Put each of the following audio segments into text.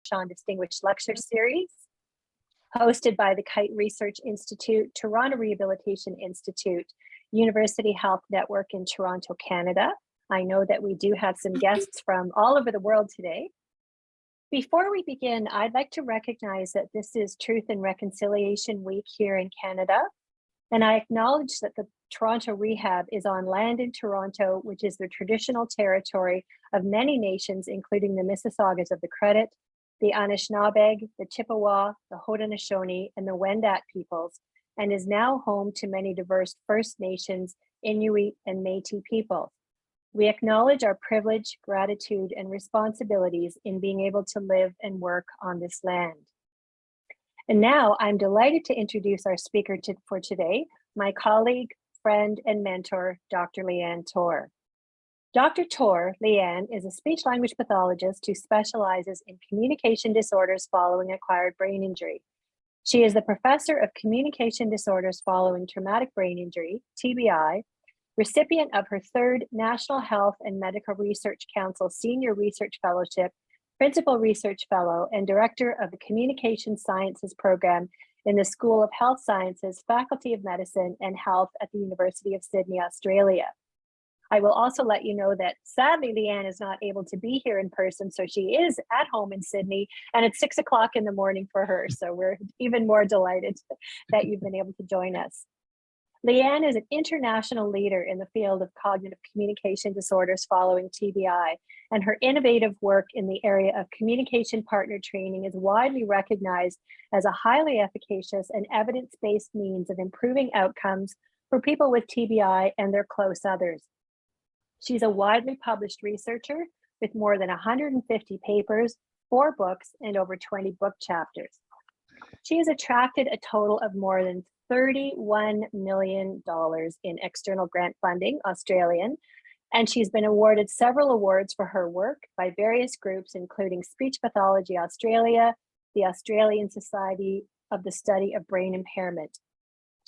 Rochon Distinguished Lecture Series, hosted by the Kite Research Institute, Toronto Rehabilitation Institute, University Health Network in Toronto, Canada. I know that we do have some guests from all over the world today. Before we begin, I'd like to recognize that this is Truth and Reconciliation Week here in Canada, and I acknowledge that the Toronto Rehab is on land in Toronto, which is the traditional territory of many nations, including the Mississaugas of the Credit, the Anishinaabe, the Chippewa, the Haudenosaunee, and the Wendat peoples, and is now home to many diverse First Nations, Inuit, and Métis peoples. We acknowledge our privilege, gratitude, and responsibilities in being able to live and work on this land. And now I'm delighted to introduce our speaker for today, my colleague, friend, and mentor, Dr. Leanne Togher. Dr. Togher, Leanne, is a speech-language pathologist who specializes in communication disorders following acquired brain injury. She is the professor of communication disorders following traumatic brain injury, TBI, recipient of her third National Health and Medical Research Council Senior Research Fellowship, Principal Research Fellow, and Director of the Communication Sciences Program in the School of Health Sciences, Faculty of Medicine and Health at the University of Sydney, Australia. I will also let you know that sadly, Leanne is not able to be here in person, so she is at home in Sydney, and it's 6 o'clock in the morning for her. So we're even more delighted that you've been able to join us. Leanne is an international leader in the field of cognitive communication disorders following TBI, and her innovative work in the area of communication partner training is widely recognized as a highly efficacious and evidence-based means of improving outcomes for people with TBI and their close others. She's a widely published researcher with more than 150 papers, 4 books, and over 20 book chapters. She has attracted a total of more than $31 million in external grant funding, Australian, and she's been awarded several awards for her work by various groups, including Speech Pathology Australia, the Australian Society of the Study of Brain Impairment.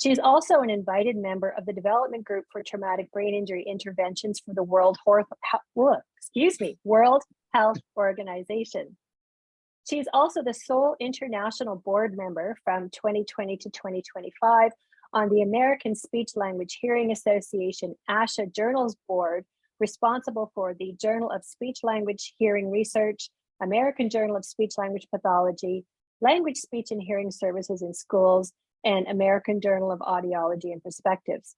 She's also an invited member of the Development Group for Traumatic Brain Injury Interventions for the World Health Organization. She's also the sole international board member from 2020 to 2025 on the American Speech Language Hearing Association ASHA Journals Board, responsible for the Journal of Speech Language Hearing Research, American Journal of Speech Language Pathology, Language, Speech, and Hearing Services in Schools, and American Journal of Audiology and Perspectives.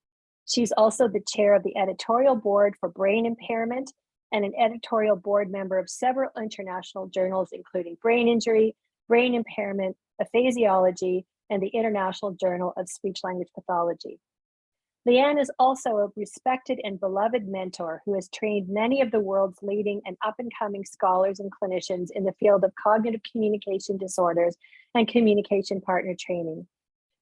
She's also the chair of the editorial board for Brain Impairment and an editorial board member of several international journals, including Brain Injury, Brain Impairment, Aphasiology, and the International Journal of Speech Language Pathology. Leanne is also a respected and beloved mentor who has trained many of the world's leading and up-and-coming scholars and clinicians in the field of cognitive communication disorders and communication partner training.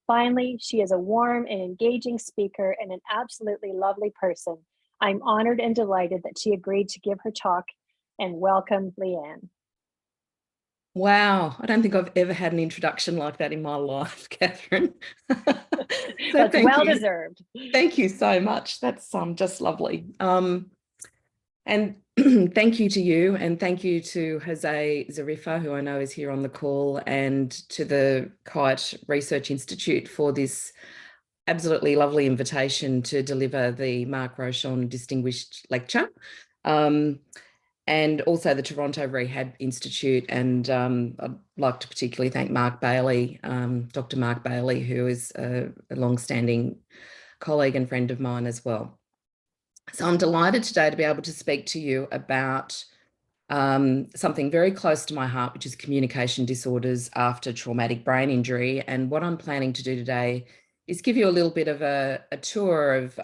Finally, she is a warm and engaging speaker and an absolutely lovely person. I'm honored and delighted that she agreed to give her talk, and welcome, Leanne. Wow, I don't think I've ever had an introduction like that in my life, Catherine. That's well deserved. Thank you so much. That's just lovely. And thank you to you, and thank you to Jose Zarifa, who I know is here on the call, and to the Kite Research Institute for this absolutely lovely invitation to deliver the Mark Rochon Distinguished Lecture, and also the Toronto Rehab Institute. And I'd like to particularly thank Mark Bailey, Dr. Mark Bailey, who is a long-standing colleague and friend of mine as well. So I'm delighted today to be able to speak to you about something very close to my heart, which is communication disorders after traumatic brain injury. And what I'm planning to do today is give you a little bit of a tour of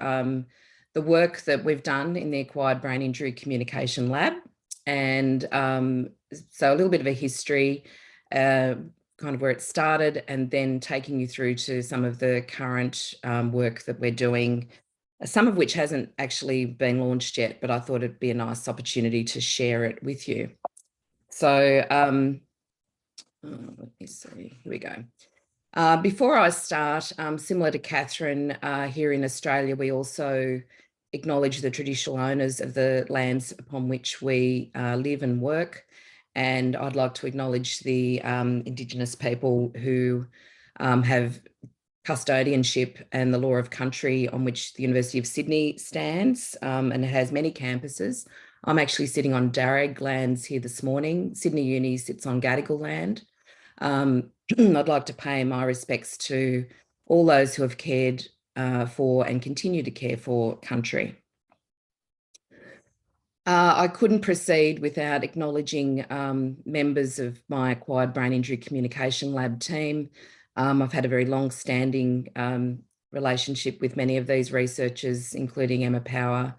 the work that we've done in the Acquired Brain Injury Communication Lab. And so a little bit of a history, kind of where it started, and then taking you through to some of the current work that we're doing, some of which hasn't actually been launched yet, but I thought it'd be a nice opportunity to share it with you. So let me see, here we go. Before I start, similar to Catherine, here in Australia, we also acknowledge the traditional owners of the lands upon which we live and work. and I'd like to acknowledge the Indigenous people who have custodianship and the law of country on which the University of Sydney stands, and it has many campuses. I'm actually sitting on Darug lands here this morning. Sydney Uni sits on Gadigal land. I'd like to pay my respects to all those who have cared for and continue to care for country. I couldn't proceed without acknowledging members of my acquired brain injury communication lab team. I've had a very long-standing relationship with many of these researchers, including Emma Power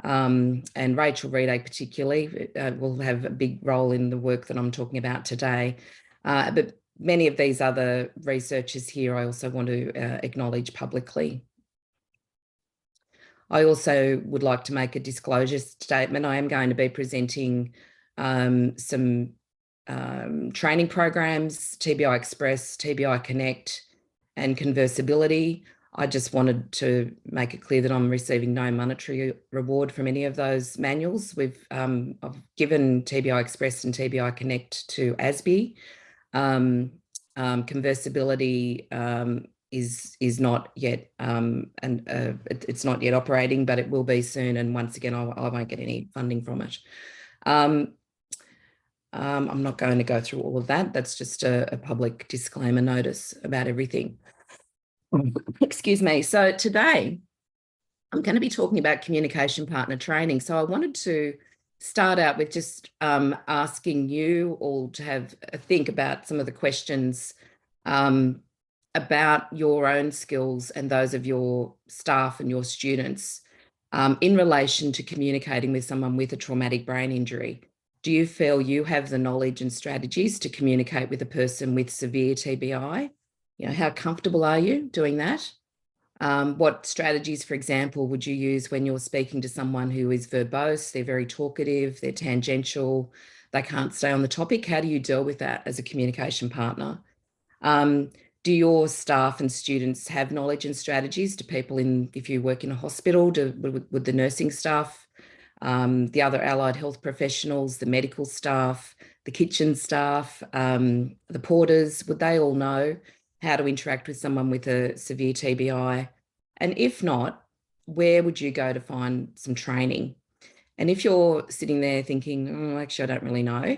and Rachel Reade particularly, will have a big role in the work that I'm talking about today. But many of these other researchers here, I also want to acknowledge publicly. I also would like to make a disclosure statement. I am going to be presenting some training programs, TBI Express, TBI Connect, and Conversability. I just wanted to make it clear that I'm receiving no monetary reward from any of those manuals. I've given TBI Express and TBI Connect to ASBE. Conversability is not yet it's not yet operating, but it will be soon. And once again, I won't get any funding from it. I'm not going to go through all of that. That's just a public disclaimer notice about everything. Excuse me. So today I'm going to be talking about communication partner training. So I wanted to start out with just asking you all to have a think about some of the questions about your own skills and those of your staff and your students in relation to communicating with someone with a traumatic brain injury. Do you feel you have the knowledge and strategies to communicate with a person with severe TBI? You know, how comfortable are you doing that? What strategies, for example, would you use when you're speaking to someone who is verbose, they're very talkative, they're tangential, they can't stay on the topic? How do you deal with that as a communication partner? Do your staff and students have knowledge and strategies? Do people if you work in a hospital, would the nursing staff, the other allied health professionals, the medical staff, the kitchen staff, the porters, would they all know how to interact with someone with a severe TBI? And if not, where would you go to find some training? And if you're sitting there thinking, oh, actually, I don't really know,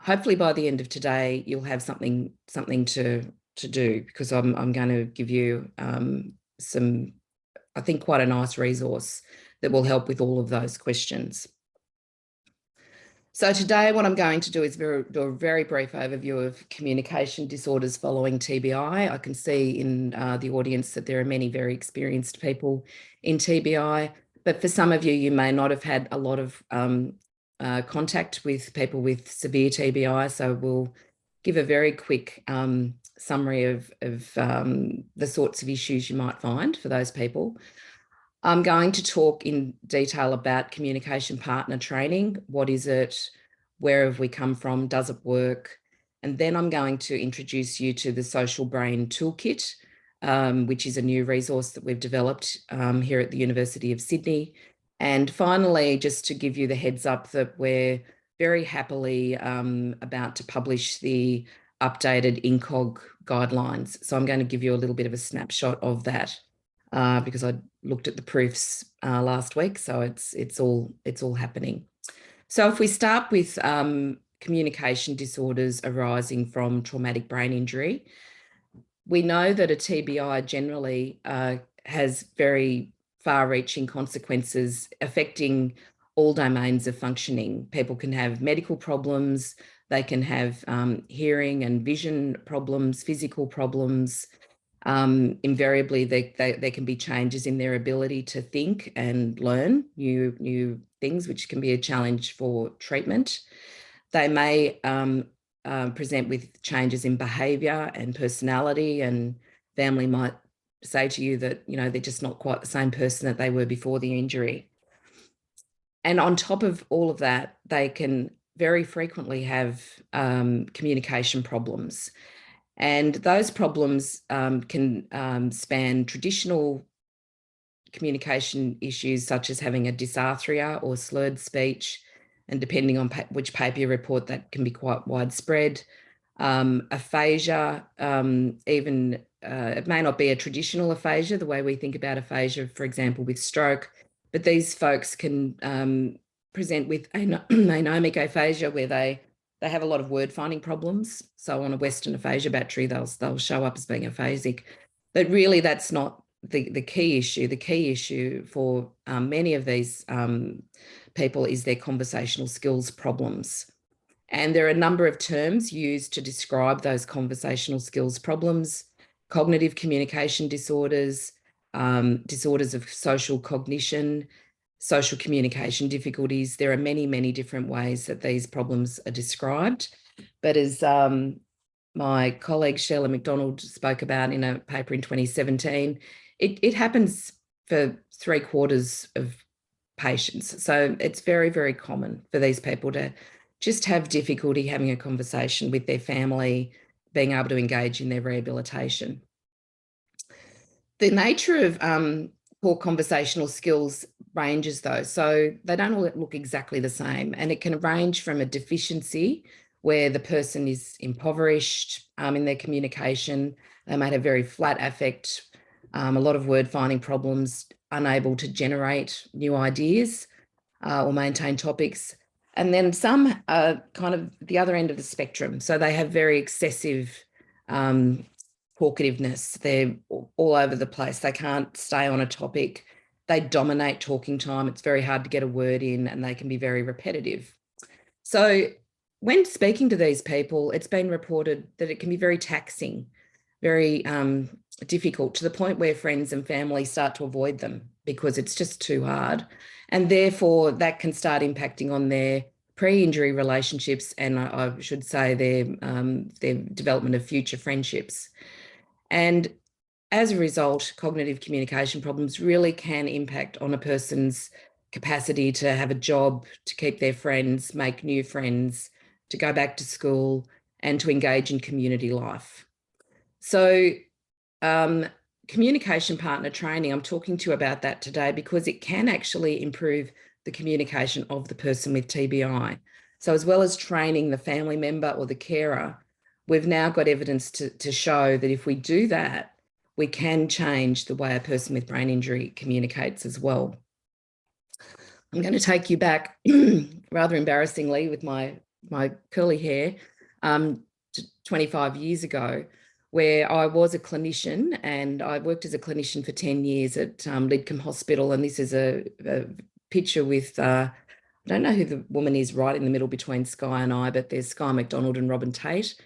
hopefully by the end of today, you'll have something to do, because I'm going to give you some, I think, quite a nice resource that will help with all of those questions. So today what I'm going to do is do a very brief overview of communication disorders following TBI. I can see in the audience that there are many very experienced people in TBI, but for some of you, you may not have had a lot of contact with people with severe TBI. So we'll give a very quick summary of the sorts of issues you might find for those people. I'm going to talk in detail about communication partner training. What is it? Where have we come from? Does it work? And then I'm going to introduce you to the Social Brain Toolkit, which is a new resource that we've developed here at the University of Sydney. And finally, just to give you the heads up that we're very happily about to publish the updated INCOG guidelines. So I'm going to give you a little bit of a snapshot of that. Because I looked at the proofs last week, so it's all happening. So if we start with communication disorders arising from traumatic brain injury, we know that a TBI generally has very far-reaching consequences affecting all domains of functioning. People can have medical problems, they can have hearing and vision problems, physical problems. Invariably, there can be changes in their ability to think and learn new things, which can be a challenge for treatment. They may present with changes in behaviour and personality, and family might say to you that, you know, they're just not quite the same person that they were before the injury. And on top of all of that, they can very frequently have communication problems. And those problems can span traditional communication issues such as having a dysarthria or slurred speech, and depending on which paper you report, that can be quite widespread. Aphasia, it may not be a traditional aphasia, the way we think about aphasia, for example, with stroke, but these folks can present with anomic aphasia, where they have a lot of word finding problems. So on a Western aphasia battery, they'll show up as being aphasic. But really, that's not the key issue. The key issue for many of these people is their conversational skills problems. And there are a number of terms used to describe those conversational skills problems: cognitive communication disorders, disorders of social cognition, social communication difficulties. There are many, many different ways that these problems are described. But as my colleague Sheila McDonald spoke about in a paper in 2017, it happens for 3/4 of patients. So it's very, very common for these people to just have difficulty having a conversation with their family, being able to engage in their rehabilitation. The nature of poor conversational skills ranges though. So they don't all look exactly the same, and it can range from a deficiency where the person is impoverished in their communication. They might have very flat affect, a lot of word finding problems, unable to generate new ideas or maintain topics. And then some are kind of the other end of the spectrum. So they have very excessive talkativeness. They're all over the place. They can't stay on a topic. They dominate talking time. It's very hard to get a word in, and they can be very repetitive. So when speaking to these people, it's been reported that it can be very taxing, very difficult, to the point where friends and family start to avoid them because it's just too hard. And therefore, that can start impacting on their pre-injury relationships, and I should say their development of future friendships. And as a result, cognitive communication problems really can impact on a person's capacity to have a job, to keep their friends, make new friends, to go back to school, and to engage in community life. So communication partner training, I'm talking to you about that today because it can actually improve the communication of the person with TBI. So as well as training the family member or the carer, we've now got evidence to show that if we do that, we can change the way a person with brain injury communicates as well. I'm going to take you back, rather embarrassingly, with my curly hair, to 25 years ago, where I was a clinician, and I worked as a clinician for 10 years at Lidcombe Hospital. And this is a picture with, I don't know who the woman is right in the middle between Skye and I, but there's Skye McDonald and Robin Tate.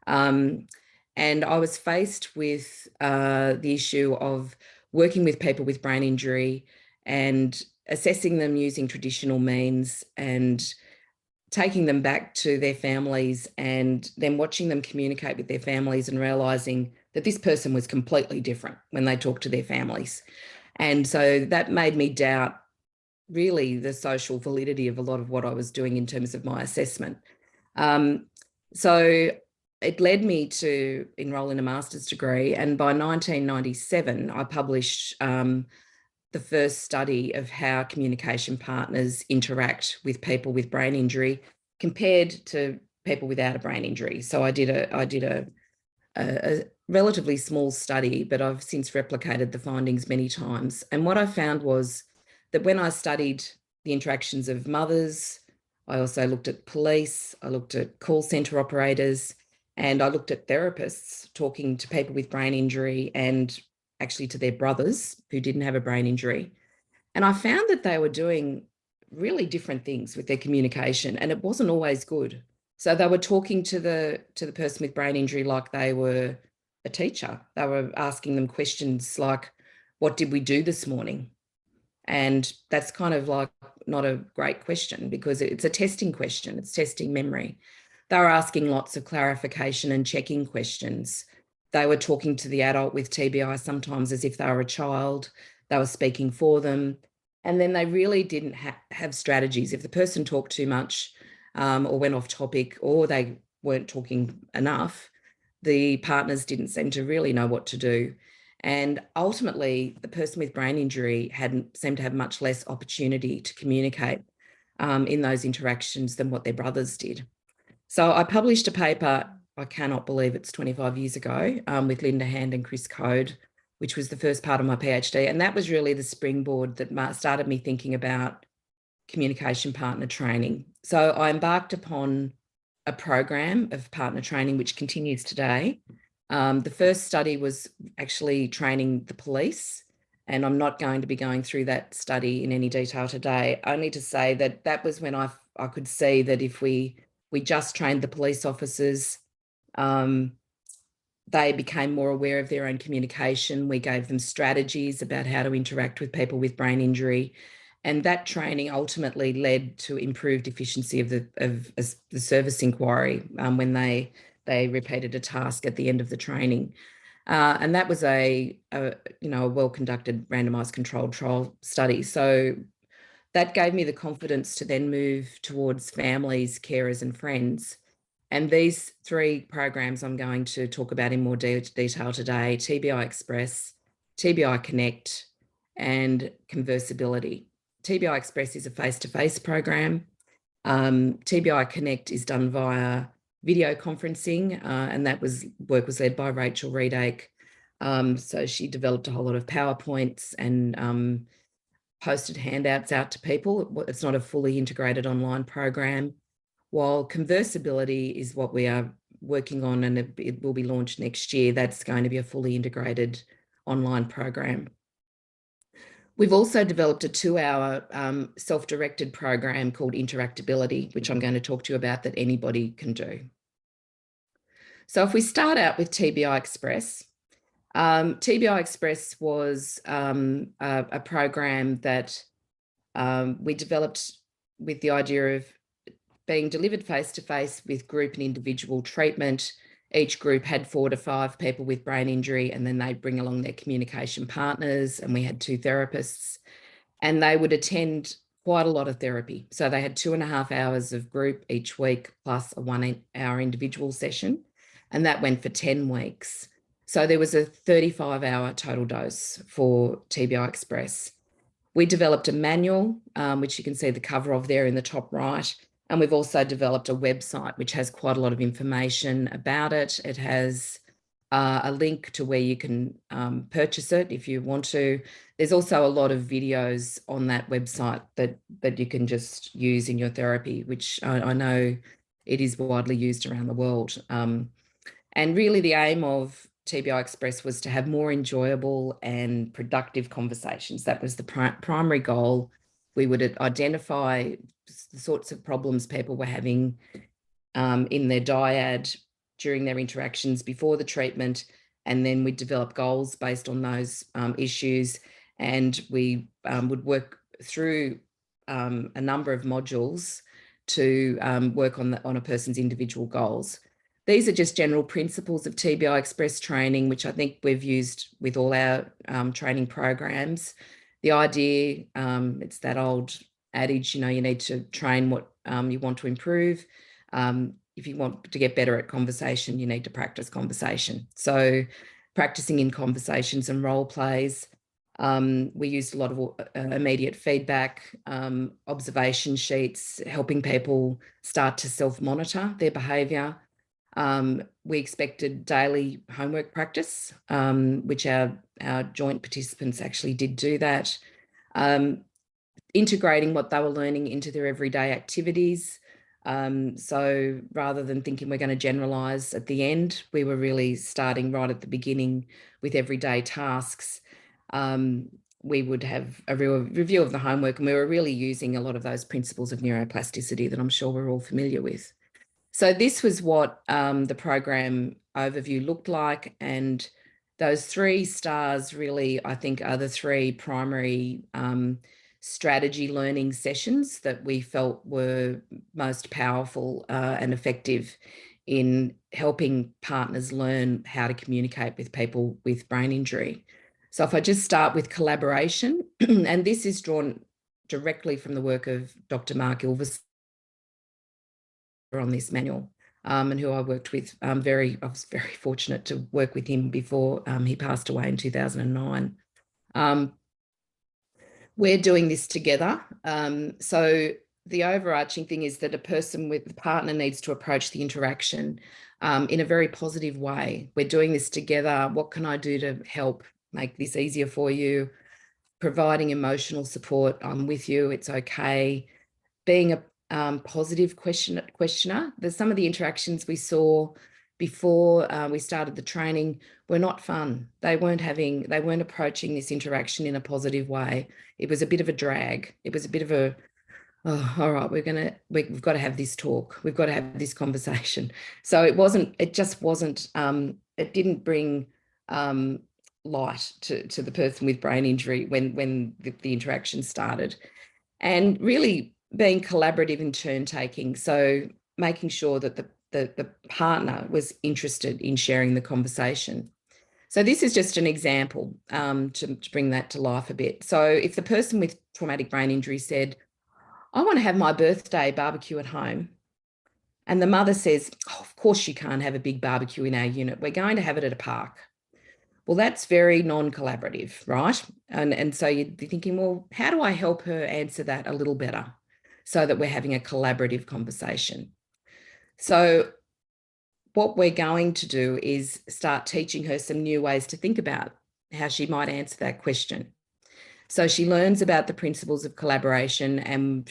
And I was faced with the issue of working with people with brain injury and assessing them using traditional means and taking them back to their families, and then watching them communicate with their families and realising that this person was completely different when they talked to their families. And so that made me doubt really the social validity of a lot of what I was doing in terms of my assessment. So it led me to enrol in a master's degree, and by 1997 I published the first study of how communication partners interact with people with brain injury compared to people without a brain injury. So I did a relatively small study, but I've since replicated the findings many times. And what I found was that when I studied the interactions of mothers, I also looked at police, I looked at call centre operators, and I looked at therapists talking to people with brain injury and actually to their brothers who didn't have a brain injury. And I found that they were doing really different things with their communication, and it wasn't always good. So they were talking to the person with brain injury like they were a teacher. They were asking them questions like, what did we do this morning? And that's kind of like not a great question because it's a testing question. It's testing memory. They were asking lots of clarification and checking questions. They were talking to the adult with TBI sometimes as if they were a child. They were speaking for them. And then they really didn't have strategies. If the person talked too much or went off topic, or they weren't talking enough, the partners didn't seem to really know what to do. And ultimately, the person with brain injury seemed to have much less opportunity to communicate. in those interactions than what their brothers did. So I published a paper, I cannot believe it's 25 years ago, with Linda Hand and Chris Code, which was the first part of my PhD. And that was really the springboard that started me thinking about communication partner training. So I embarked upon a program of partner training, which continues today. The first study was actually training the police, and I'm not going to be going through that study in any detail today, only to say that that was when I could see that if we just trained the police officers, they became more aware of their own communication. We gave them strategies about how to interact with people with brain injury. And that training ultimately led to improved efficiency of the service inquiry when they repeated a task at the end of the training. And that was a well-conducted randomized controlled trial study. So that gave me the confidence to then move towards families, carers and friends. And these three programs I'm going to talk about in more detail today: TBI Express, TBI Connect, and Conversability. TBI Express is a face-to-face program. TBI Connect is done via video conferencing, and that work was led by Rachel Reedake. So she developed a whole lot of PowerPoints and posted handouts out to people. It's not a fully integrated online program. While Conversability is what we are working on, and it will be launched next year, that's going to be a fully integrated online program. We've also developed a 2-hour self-directed program called Interactability, which I'm going to talk to you about, that anybody can do. So if we start out with TBI Express, TBI Express was a program that we developed with the idea of being delivered face-to-face with group and individual treatment. Each group had 4 to 5 people with brain injury, and then they'd bring along their communication partners, and we had 2 therapists, and they would attend quite a lot of therapy. So they had 2.5 hours of group each week plus a 1-hour individual session, and that went for 10 weeks. So there was a 35-hour total dose for TBI Express. We developed a manual, which you can see the cover of there in the top right. And we've also developed a website which has quite a lot of information about it. It has a link to where you can purchase it if you want to. There's also a lot of videos on that website that you can just use in your therapy, which I know it is widely used around the world. And really the aim of TBI Express was to have more enjoyable and productive conversations. That was the primary goal. We would identify the sorts of problems people were having in their dyad during their interactions before the treatment, and then we develop goals based on those issues, and we would work through a number of modules to work on a person's individual goals. These are just general principles of TBI Express training, which I think we've used with all our training programs. The idea, it's that old adage, you need to train what you want to improve. If you want to get better at conversation, you need to practice conversation. So practicing in conversations and role plays. We used a lot of immediate feedback, observation sheets, helping people start to self-monitor their behaviour. We expected daily homework practice, which our joint participants actually did do that. Integrating what they were learning into their everyday activities. So rather than thinking we're going to generalise at the end, we were really starting right at the beginning with everyday tasks. We would have a real review of the homework, and we were really using a lot of those principles of neuroplasticity that I'm sure we're all familiar with. So this was what the program overview looked like, and those 3 stars really, I think, are the 3 primary strategy learning sessions that we felt were most powerful and effective in helping partners learn how to communicate with people with brain injury. So if I just start with collaboration, and this is drawn directly from the work of Dr. Mark Ilves on this manual, and who I worked with I was very fortunate to work with him before he passed away in 2009. We're doing this together. So the overarching thing is that a person with the partner needs to approach the interaction in a very positive way. We're doing this together. What can I do to help make this easier for you? Providing emotional support. I'm with you. It's okay. Being a positive questioner. There's some of the interactions we saw before we started the training were not fun. They weren't approaching this interaction in a positive way. It was a bit of a drag. It was a bit of a, oh, all right, we've got to have this talk. We've got to have this conversation. So it just wasn't, it didn't bring light to the person with brain injury when the interaction started. And really being collaborative in turn taking. So making sure that the partner was interested in sharing the conversation. So this is just an example to bring that to life a bit. So if the person with traumatic brain injury said, I want to have my birthday barbecue at home, and the mother says, oh, of course you can't have a big barbecue in our unit. We're going to have it at a park. Well, that's very non-collaborative, right? And so you'd be thinking, well, how do I help her answer that a little better so that we're having a collaborative conversation? So what we're going to do is start teaching her some new ways to think about how she might answer that question. So she learns about the principles of collaboration, and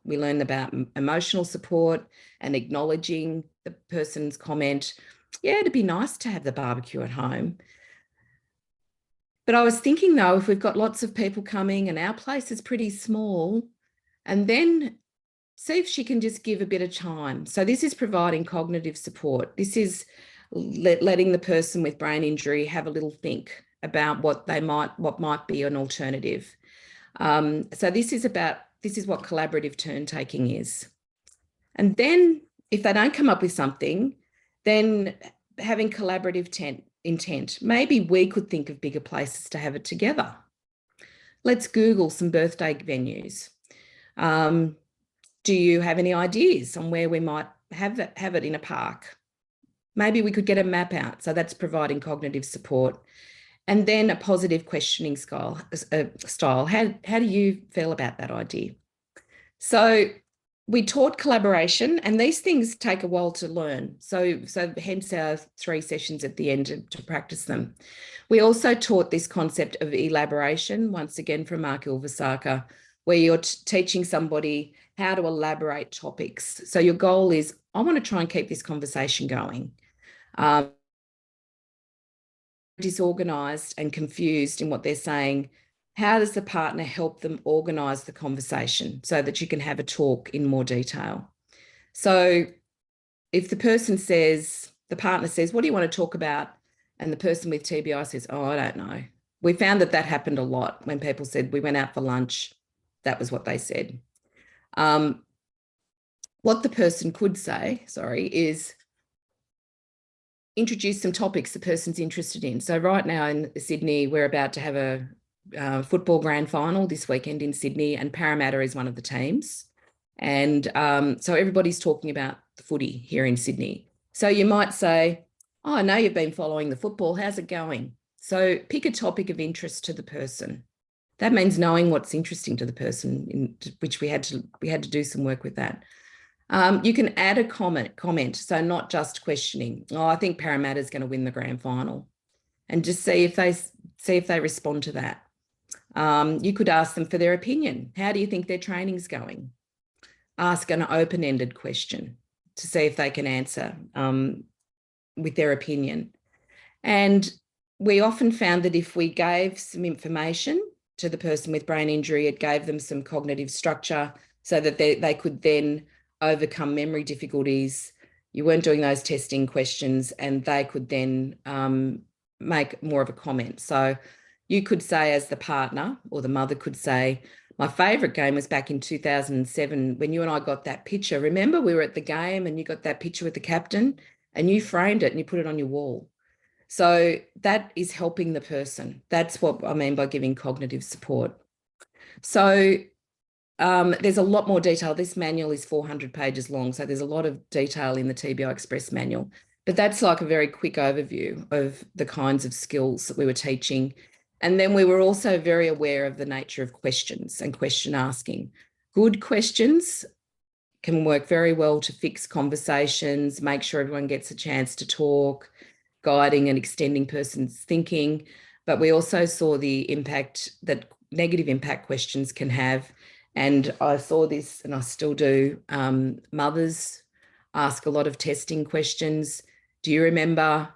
we learn about emotional support and acknowledging the person's comment. Yeah, it'd be nice to have the barbecue at home. But I was thinking, though, if we've got lots of people coming and our place is pretty small, and then see if she can just give a bit of time. So this is providing cognitive support. This is letting the person with brain injury have a little think about what might be an alternative. So this is what collaborative turn taking is. And then if they don't come up with something, then having collaborative intent. Maybe we could think of bigger places to have it together. Let's Google some birthday venues. Do you have any ideas on where we might have it in a park? Maybe we could get a map out. So that's providing cognitive support. And then a positive questioning style. How do you feel about that idea? So we taught collaboration, and these things take a while to learn. So hence our 3 sessions at the end to practice them. We also taught this concept of elaboration, once again from Mark Ilvasaka, where you're teaching somebody how to elaborate topics. So your goal is, I want to try and keep this conversation going. Disorganized and confused in what they're saying, how does the partner help them organize the conversation so that you can have a talk in more detail? So if the partner says, what do you want to talk about? And the person with TBI says, oh, I don't know. We found that happened a lot when people said, we went out for lunch. That was what they said. What the person could say, is introduce some topics the person's interested in. So right now in Sydney, we're about to have a football grand final this weekend in Sydney, and Parramatta is one of the teams. And so everybody's talking about the footy here in Sydney. So you might say, oh, I know you've been following the football. How's it going? So pick a topic of interest to the person. That means knowing what's interesting to the person, which we had to do some work with that. You can add a comment, so not just questioning. Oh, I think Parramatta's going to win the grand final, and just see if they respond to that. You could ask them for their opinion. How do you think their training's going? Ask an open-ended question to see if they can answer with their opinion. And we often found that if we gave some information to the person with brain injury, it gave them some cognitive structure so that they could then overcome memory difficulties. You weren't doing those testing questions, and they could then make more of a comment. So you could say, as the partner, or the mother could say, my favourite game was back in 2007 when you and I got that picture. Remember, we were at the game and you got that picture with the captain and you framed it and you put it on your wall. So that is helping the person. That's what I mean by giving cognitive support. So there's a lot more detail. This manual is 400 pages long, so there's a lot of detail in the TBI Express manual. But that's like a very quick overview of the kinds of skills that we were teaching. And then we were also very aware of the nature of questions and question asking. Good questions can work very well to fix conversations, make sure everyone gets a chance to talk, guiding and extending person's thinking. But we also saw the impact that negative impact questions can have. And I saw this, and I still do, mothers ask a lot of testing questions. Do you remember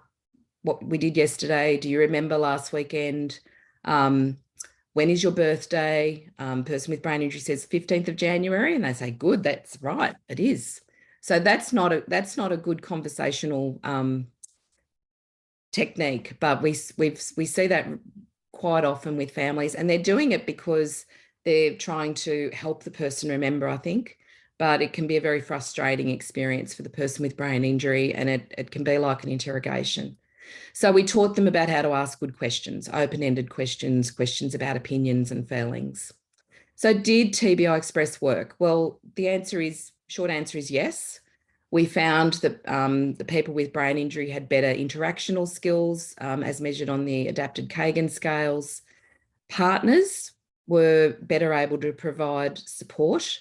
what we did yesterday? Do you remember last weekend? When is your birthday? Person with brain injury says 15th of January, and they say, good, that's right, it is. So that's not a good conversational technique, but we see that quite often with families, and they're doing it because they're trying to help the person remember, I think. But it can be a very frustrating experience for the person with brain injury, and it can be like an interrogation. So we taught them about how to ask good questions, open-ended questions, questions about opinions and feelings. So did TBI Express work? Well, short answer is yes. We found that the people with brain injury had better interactional skills as measured on the adapted Kagan scales. Partners were better able to provide support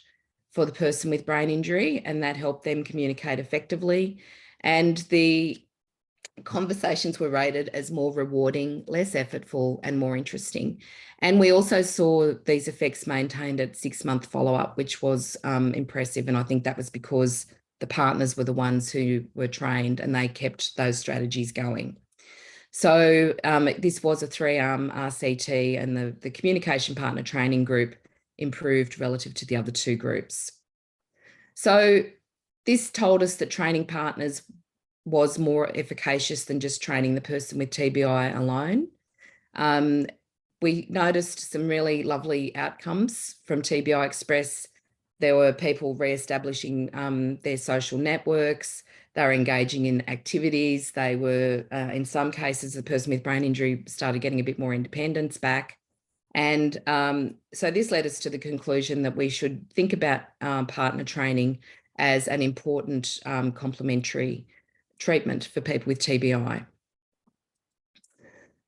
for the person with brain injury, and that helped them communicate effectively. And the conversations were rated as more rewarding, less effortful, and more interesting. And we also saw these effects maintained at 6-month follow-up, which was impressive. And I think that was because the partners were the ones who were trained and they kept those strategies going. So this was a 3-arm RCT, and the communication partner training group improved relative to the other 2 groups. So this told us that training partners was more efficacious than just training the person with TBI alone. We noticed some really lovely outcomes from TBI Express. There were people re-establishing their social networks. They were engaging in activities. They were, in some cases, the person with brain injury started getting a bit more independence back. And so this led us to the conclusion that we should think about partner training as an important complementary treatment for people with TBI.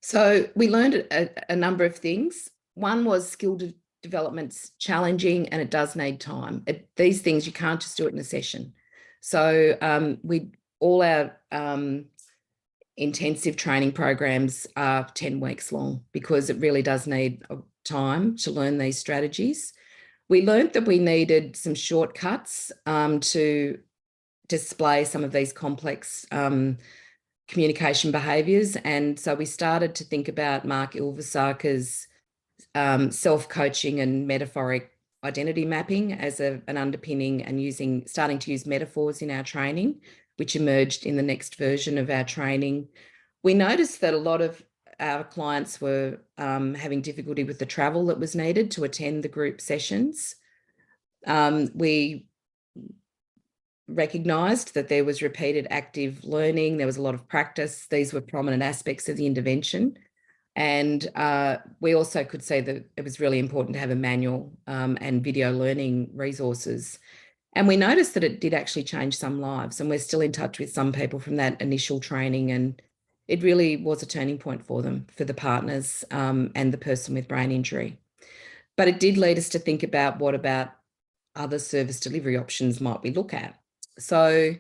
So we learned a number of things. One was skill development's challenging and it does need time. These things, you can't just do it in a session. So all our intensive training programs are 10 weeks long because it really does need time to learn these strategies. We learned that we needed some shortcuts to display some of these complex communication behaviours. And so we started to think about Mark Ilvasaker's self-coaching and metaphoric identity mapping as an underpinning, and starting to use metaphors in our training, which emerged in the next version of our training. We noticed that a lot of our clients were having difficulty with the travel that was needed to attend the group sessions. We recognised that there was repeated active learning. There was a lot of practice. These were prominent aspects of the intervention. And we also could see that it was really important to have a manual and video learning resources. And we noticed that it did actually change some lives, and we're still in touch with some people from that initial training, and it really was a turning point for them, for the partners and the person with brain injury. But it did lead us to think about what about other service delivery options might we look at. So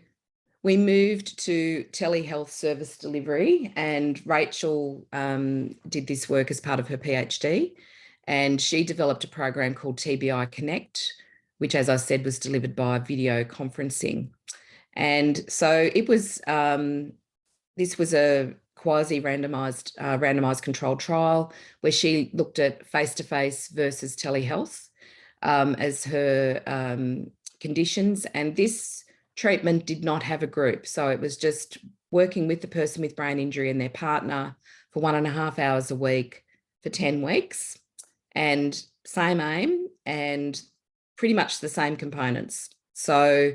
we moved to telehealth service delivery, and Rachel did this work as part of her PhD, and she developed a program called TBI Connect, which, as I said, was delivered by video conferencing. And so it was, this was a randomized controlled trial where she looked at face-to-face versus telehealth as her conditions. And this treatment did not have a group. So it was just working with the person with brain injury and their partner for 1.5 hours a week for 10 weeks, and same aim and pretty much the same components. So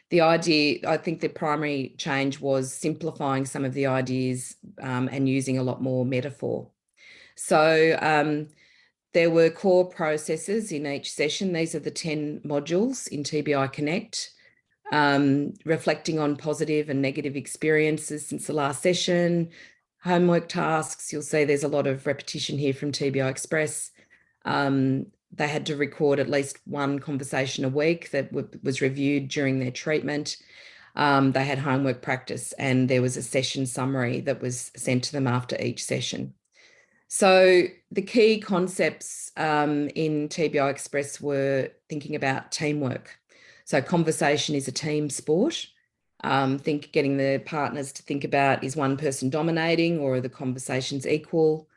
the idea, I think the primary change was simplifying some of the ideas and using a lot more metaphor. So there were core processes in each session. These are the 10 modules in TBI Connect, reflecting on positive and negative experiences since the last session, homework tasks. You'll see there's a lot of repetition here from TBI Express. they had to record at least one conversation a week that was reviewed during their treatment. They had homework practice, and there was a session summary that was sent to them after each session. So the key concepts in TBI Express were thinking about teamwork. So conversation is a team sport. Getting the partners to think about, is one person dominating or are the conversations equal?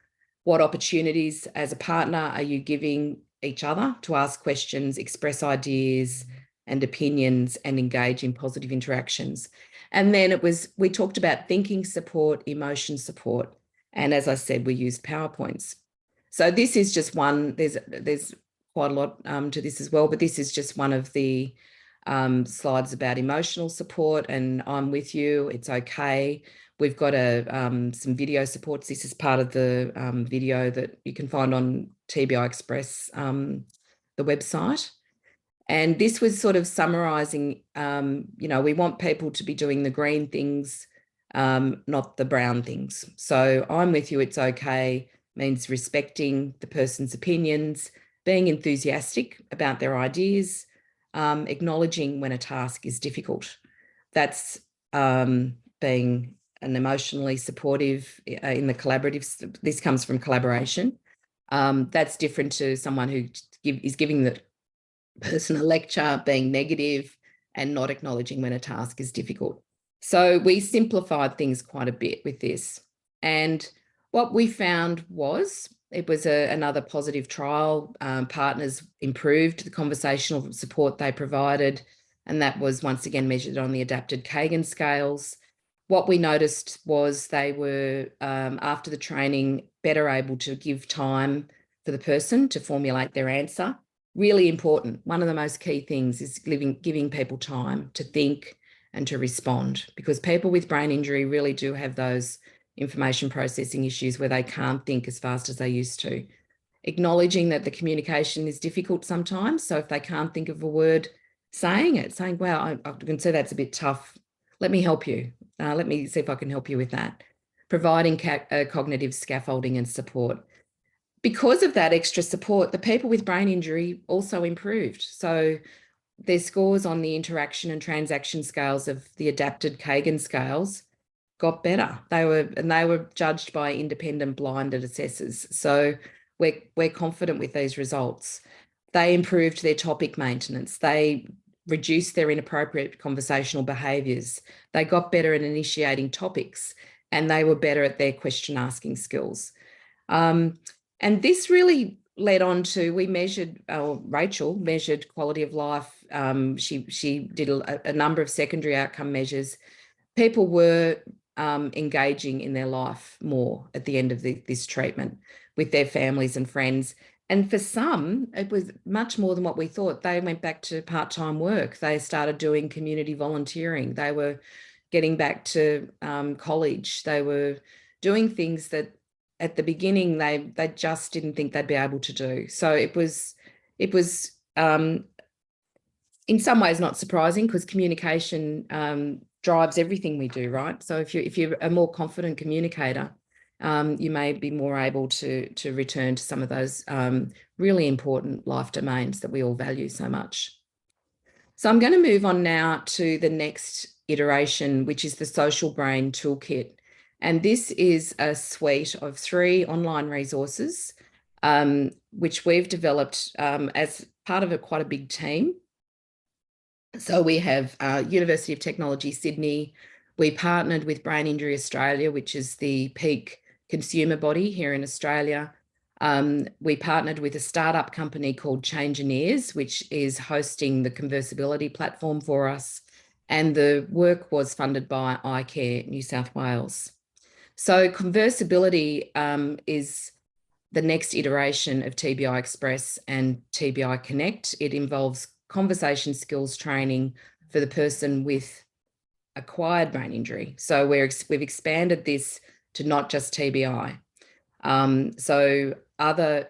What opportunities as a partner are you giving each other to ask questions, express ideas and opinions, and engage in positive interactions? And then we talked about thinking support, emotion support. And as I said, we used PowerPoints. So this is just one, there's quite a lot to this as well, but this is just one of the slides about emotional support, and I'm with you, it's okay. We've got some video supports. This is part of the video that you can find on TBI Express, the website. And this was sort of summarising, we want people to be doing the green things, not the brown things. So I'm with you, it's okay means respecting the person's opinions, being enthusiastic about their ideas, acknowledging when a task is difficult. That's being an emotionally supportive in the collaborative. This comes from collaboration. That's different to someone who is giving the person a lecture, being negative and not acknowledging when a task is difficult. So we simplified things quite a bit with this. And what we found was it was another positive trial. Partners improved the conversational support they provided, and that was once again measured on the adapted Kagan scales. What we noticed was they were, after the training, better able to give time for the person to formulate their answer. Really important. One of the most key things is giving people time to think and to respond, because people with brain injury really do have those information processing issues where they can't think as fast as they used to. Acknowledging that the communication is difficult sometimes. So if they can't think of a word, saying, wow, I can see that's a bit tough. Let me help you. Let me see if I can help you with that. Providing cognitive scaffolding and support. Because of that extra support, the people with brain injury also improved. So their scores on the interaction and transaction scales of the adapted Kagan scales got better. They were judged by independent blinded assessors. So we're confident with these results. They improved their topic maintenance. They reduced their inappropriate conversational behaviours. They got better at initiating topics, and they were better at their question asking skills. And this really led on to, Rachel measured quality of life. She did a number of secondary outcome measures. People were engaging in their life more at the end of this treatment with their families and friends. And for some, it was much more than what we thought. They went back to part-time work. They started doing community volunteering. They were getting back to college. They were doing things that at the beginning they just didn't think they'd be able to do. So it was in some ways not surprising, because communication drives everything we do, right? So if you're a more confident communicator, you may be more able to return to some of those really important life domains that we all value so much. So I'm going to move on now to the next iteration, which is the Social Brain Toolkit. And this is a suite of 3 online resources, which we've developed as part of quite a big team. So we have University of Technology, Sydney. We partnered with Brain Injury Australia, which is the peak consumer body here in Australia. We partnered with a startup company called Changineers, which is hosting the Conversability platform for us. And the work was funded by iCare New South Wales. So Conversability is the next iteration of TBI Express and TBI Connect. It involves conversation skills training for the person with acquired brain injury. So we've expanded this to not just TBI. So other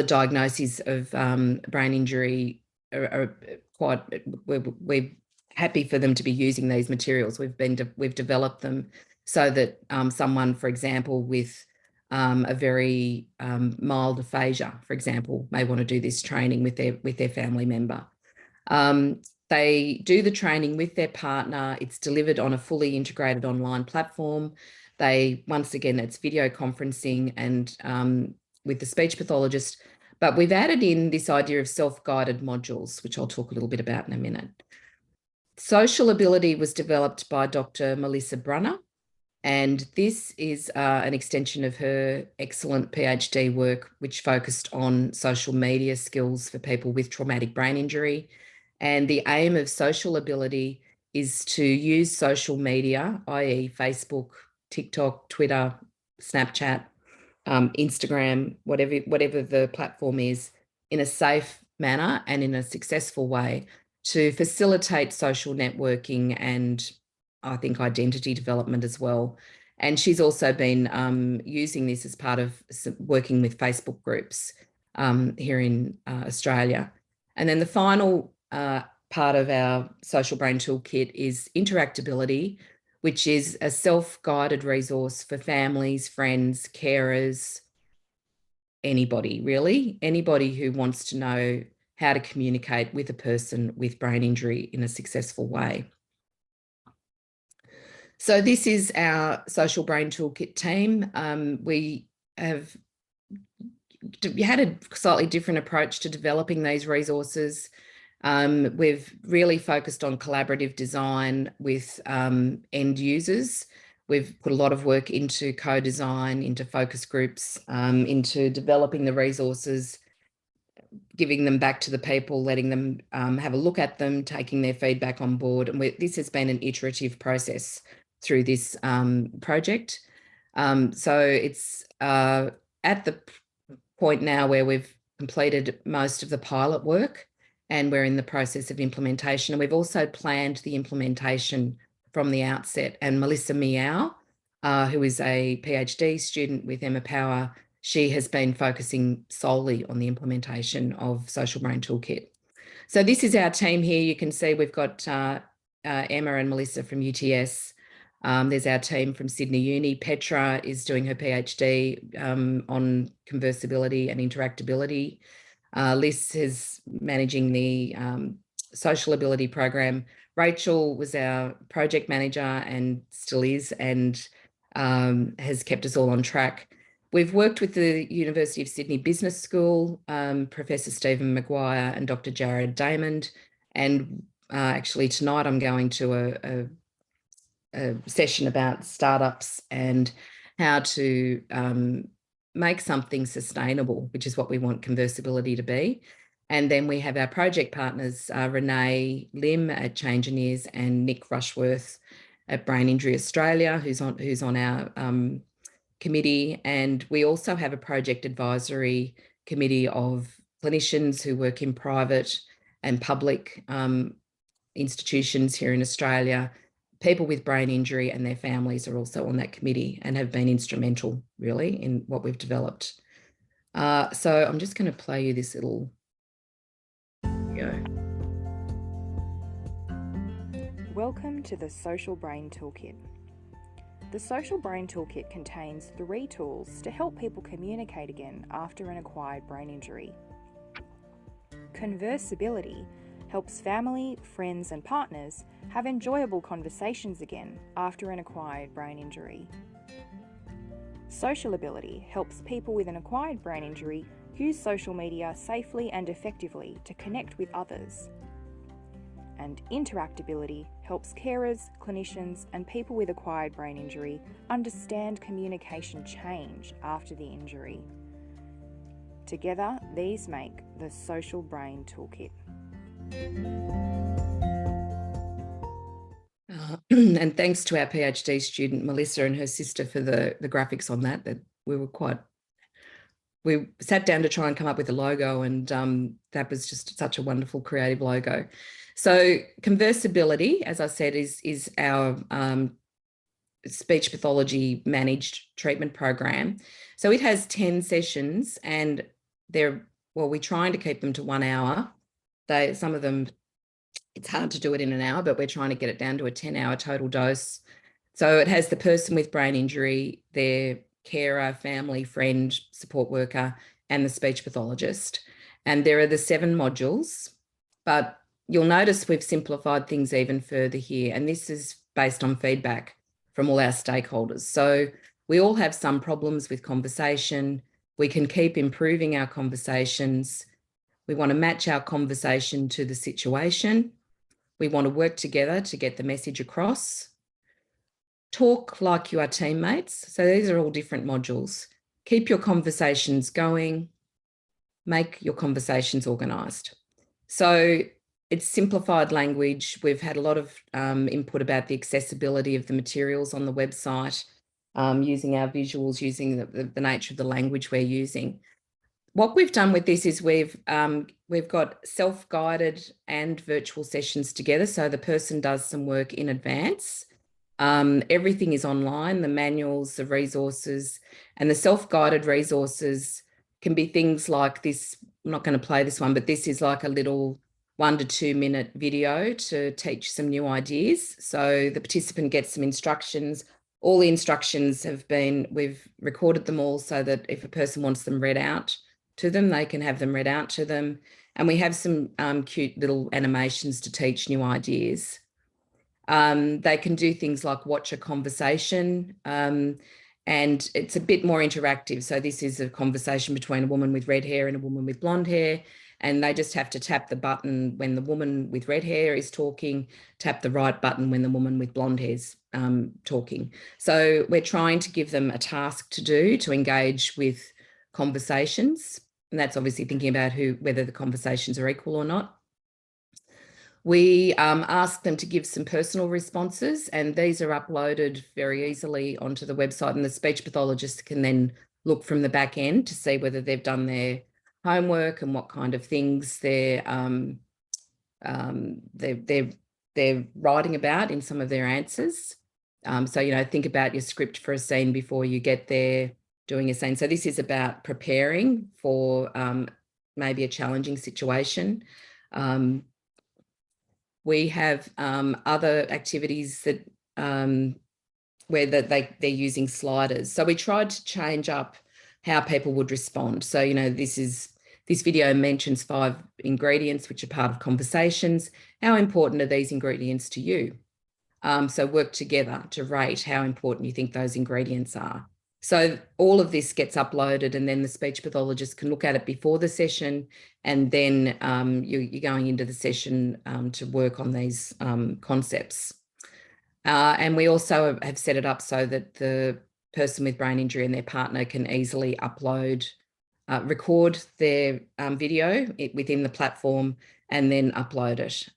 diagnoses of brain injury are quite, we're happy for them to be using these materials. We've developed them so that someone, for example, with a very mild aphasia, for example, may want to do this training with their family member. They do the training with their partner. It's delivered on a fully integrated online platform. Once again, it's video conferencing and with the speech pathologist, but we've added in this idea of self-guided modules, which I'll talk a little bit about in a minute. Social ability was developed by Dr. Melissa Brunner, and this is an extension of her excellent PhD work, which focused on social media skills for people with traumatic brain injury. And the aim of social ability is to use social media, i.e. Facebook, TikTok, Twitter, Snapchat, Instagram, whatever the platform is, in a safe manner and in a successful way to facilitate social networking and I think identity development as well. And she's also been using this as part of working with Facebook groups here in Australia. And then the final part of our social brain toolkit is Interactability, which is a self-guided resource for families, friends, carers, anybody really, anybody who wants to know how to communicate with a person with brain injury in a successful way. So this is our Social Brain Toolkit team. We had a slightly different approach to developing these resources. We've really focused on collaborative design with end users. We've put a lot of work into co-design, into focus groups, into developing the resources, giving them back to the people, letting them have a look at them, taking their feedback on board. And this has been an iterative process through this project. So it's at the point now where we've completed most of the pilot work and we're in the process of implementation. And we've also planned the implementation from the outset. And Melissa Meow, who is a PhD student with Emma Power, she has been focusing solely on the implementation of Social Brain Toolkit. So this is our team here. You can see we've got Emma and Melissa from UTS. There's our team from Sydney Uni. Petra is doing her PhD on conversibility and interactability. Liz is managing the social ability program. Rachel was our project manager and still is, and has kept us all on track. We've worked with the University of Sydney Business School, Professor Stephen Maguire and Dr. Jared Damond. And actually tonight I'm going to a session about startups and how to make something sustainable, which is what we want conversibility to be. And then we have our project partners, Renee Lim at Changineers and Nick Rushworth at Brain Injury Australia, who's on our committee. And we also have a project advisory committee of clinicians who work in private and public institutions here in Australia. People with brain injury and their families are also on that committee and have been instrumental, really, in what we've developed. So I'm just going to play you this little video. Welcome to the Social Brain Toolkit. The Social Brain Toolkit contains 3 tools to help people communicate again after an acquired brain injury. Conversibility helps family, friends and partners have enjoyable conversations again after an acquired brain injury. Social ability helps people with an acquired brain injury use social media safely and effectively to connect with others. And interactability helps carers, clinicians and people with acquired brain injury understand communication change after the injury. Together, these make the Social Brain Toolkit. And thanks to our PhD student, Melissa, and her sister for the graphics on that we sat down to try and come up with a logo, and that was just such a wonderful creative logo. So conversibility, as I said, is our speech pathology managed treatment program. So it has 10 sessions and we're trying to keep them to 1 hour. Some of them, it's hard to do it in an hour, but we're trying to get it down to a 10-hour total dose. So it has the person with brain injury, their carer, family, friend, support worker, and the speech pathologist. And there are the 7 modules, but you'll notice we've simplified things even further here. And this is based on feedback from all our stakeholders. So we all have some problems with conversation. We can keep improving our conversations. We want to match our conversation to the situation. We want to work together to get the message across. Talk like you are teammates. So these are all different modules. Keep your conversations going. Make your conversations organised. So it's simplified language. We've had a lot of input about the accessibility of the materials on the website, using our visuals, using the nature of the language we're using. What we've done with this is we've got self-guided and virtual sessions together. So the person does some work in advance. Everything is online, the manuals, the resources, and the self-guided resources can be things like this. I'm not going to play this one, but this is like a little 1 to 2 minute video to teach some new ideas. So the participant gets some instructions. All the instructions we've recorded them all so that if a person wants them read out to them, they can have them read out to them. And we have some cute little animations to teach new ideas. They can do things like watch a conversation, and it's a bit more interactive. So this is a conversation between a woman with red hair and a woman with blonde hair, and they just have to tap the button when the woman with red hair is talking, tap the right button when the woman with blonde hair is talking. So we're trying to give them a task to do to engage with conversations, and that's obviously thinking about whether the conversations are equal or not. We ask them to give some personal responses, and these are uploaded very easily onto the website, and the speech pathologist can then look from the back end to see whether they've done their homework and what kind of things they're writing about in some of their answers. So, think about your script for a scene before you get there doing a scene. So this is about preparing for maybe a challenging situation. We have other activities that where they're using sliders. So we tried to change up how people would respond. So, this video mentions 5 ingredients which are part of conversations. How important are these ingredients to you? So work together to rate how important you think those ingredients are. So all of this gets uploaded, and then the speech pathologist can look at it before the session, and then you're going into the session to work on these concepts. And we also have set it up so that the person with brain injury and their partner can easily record their video within the platform and then upload it.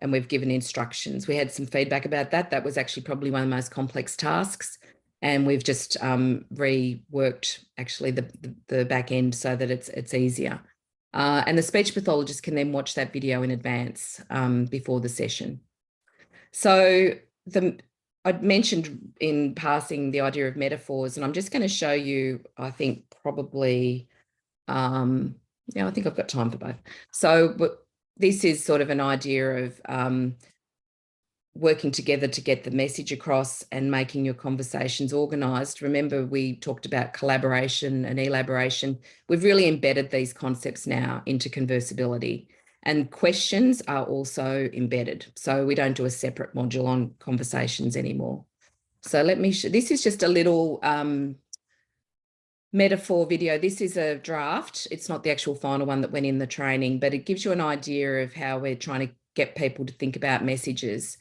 And we've given instructions. We had some feedback about that. That was actually probably one of the most complex tasks. And we've just reworked actually the back end so that it's easier. And the speech pathologist can then watch that video in advance before the session. So I mentioned in passing the idea of metaphors, and I'm just going to show you, I think probably, I think I've got time for both. So this is sort of an idea of working together to get the message across and making your conversations organised. Remember, we talked about collaboration and elaboration. We've really embedded these concepts now into conversability, and questions are also embedded. So we don't do a separate module on conversations anymore. So let me show, this is just a little metaphor video. This is a draft. It's not the actual final one that went in the training, but it gives you an idea of how we're trying to get people to think about messages.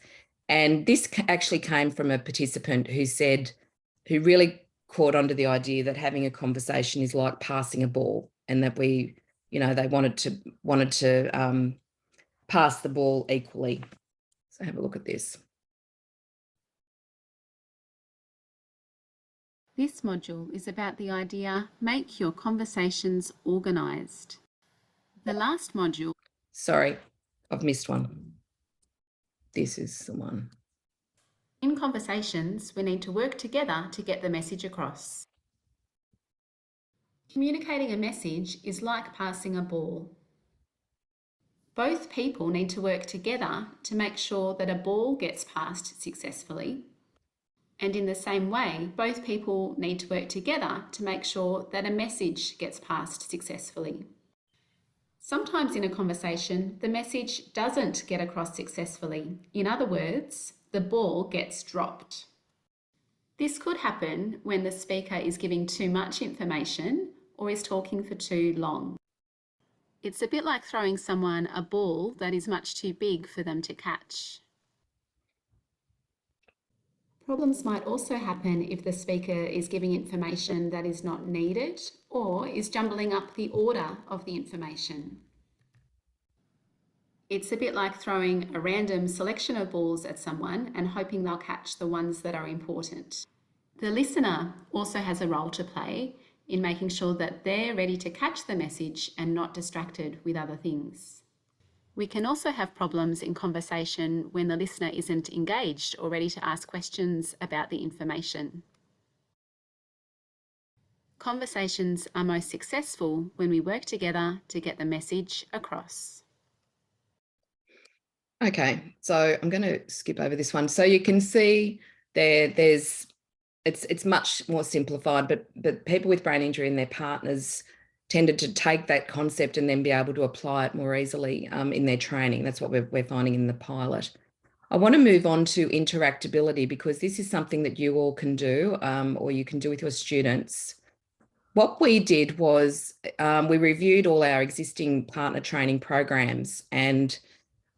And this actually came from a participant who really caught onto the idea that having a conversation is like passing a ball, and that they wanted to pass the ball equally. So have a look at this. This module is about the idea, make your conversations organised. The last module... Sorry, I've missed one. This is the one. In conversations, we need to work together to get the message across. Communicating a message is like passing a ball. Both people need to work together to make sure that a ball gets passed successfully, And in the same way, both people need to work together to make sure that a message gets passed successfully. Sometimes in a conversation, the message doesn't get across successfully. In other words, the ball gets dropped. This could happen when the speaker is giving too much information or is talking for too long. It's a bit like throwing someone a ball that is much too big for them to catch. Problems might also happen if the speaker is giving information that is not needed or is jumbling up the order of the information. It's a bit like throwing a random selection of balls at someone and hoping they'll catch the ones that are important. The listener also has a role to play in making sure that they're ready to catch the message and not distracted with other things. We can also have problems in conversation when the listener isn't engaged or ready to ask questions about the information. Conversations are most successful when we work together to get the message across. Okay, so I'm going to skip over this one. So you can see it's much more simplified, but people with brain injury and their partners tended to take that concept and then be able to apply it more easily in their training. That's what we're finding in the pilot. I want to move on to interactability because this is something that you all can do or you can do with your students. What we did was we reviewed all our existing partner training programs and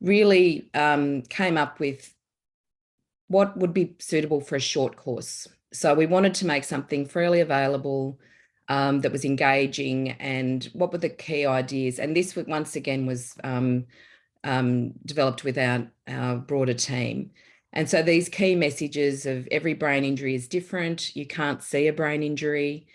really came up with what would be suitable for a short course. So we wanted to make something freely available that was engaging, and what were the key ideas. And this, once again, was developed with our broader team. And so these key messages of every brain injury is different. You can't see a brain injury.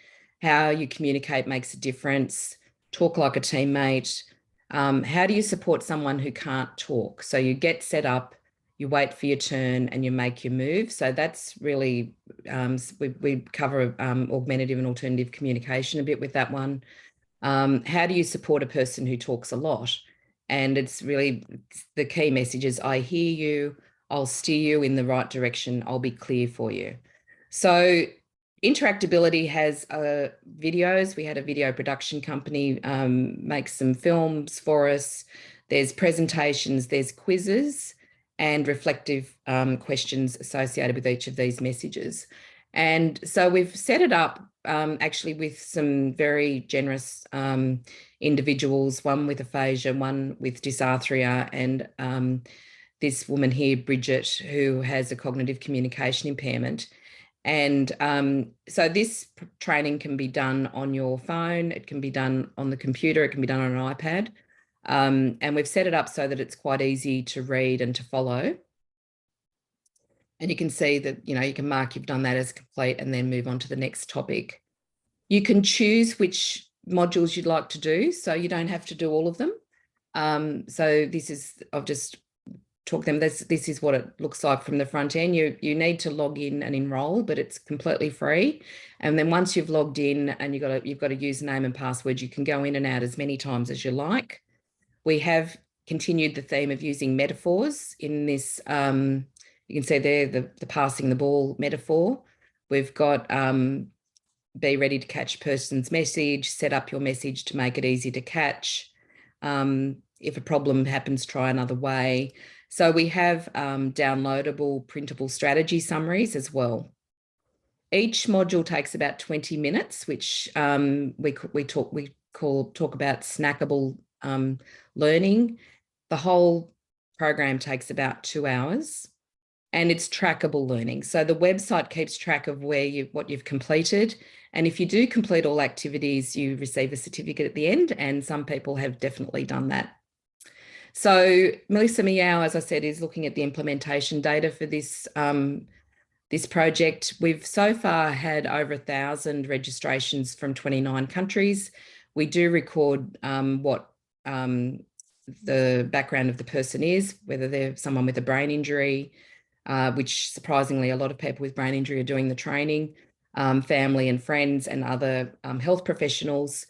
How you communicate makes a difference. Talk like a teammate. How do you support someone who can't talk? So you get set up, you wait for your turn, and you make your move. So that's really, we cover augmentative and alternative communication a bit with that one. How do you support a person who talks a lot? And it's really the key message is, I hear you, I'll steer you in the right direction, I'll be clear for you. So Interactability has videos. We had a video production company make some films for us. There's presentations, there's quizzes and reflective questions associated with each of these messages. And so we've set it up actually with some very generous individuals, one with aphasia, one with dysarthria, and this woman here, Bridget, who has a cognitive communication impairment. And so this training can be done on your phone, it can be done on the computer, it can be done on an iPad. And we've set it up so that it's quite easy to read and to follow. And you can see that, you can mark you've done that as complete and then move on to the next topic. You can choose which modules you'd like to do, so you don't have to do all of them. So this is, I've just talked them, this is what it looks like from the front end. You need to log in and enroll, but it's completely free. And then once you've logged in and you've got a username and password, you can go in and out as many times as you like. We have continued the theme of using metaphors in this. You can see there the passing the ball metaphor. We've got be ready to catch person's message, set up your message to make it easy to catch. If a problem happens, try another way. So we have downloadable printable strategy summaries as well. Each module takes about 20 minutes, which we talk about snackable learning. The whole program takes about 2 hours, and it's trackable learning. So the website keeps track of what you've completed. And if you do complete all activities, you receive a certificate at the end, and some people have definitely done that. So Melissa Meow, as I said, is looking at the implementation data for this this project. We've so far had over 1,000 registrations from 29 countries. We do record what the background of the person is, whether they're someone with a brain injury, which surprisingly a lot of people with brain injury are doing the training, family and friends and other health professionals.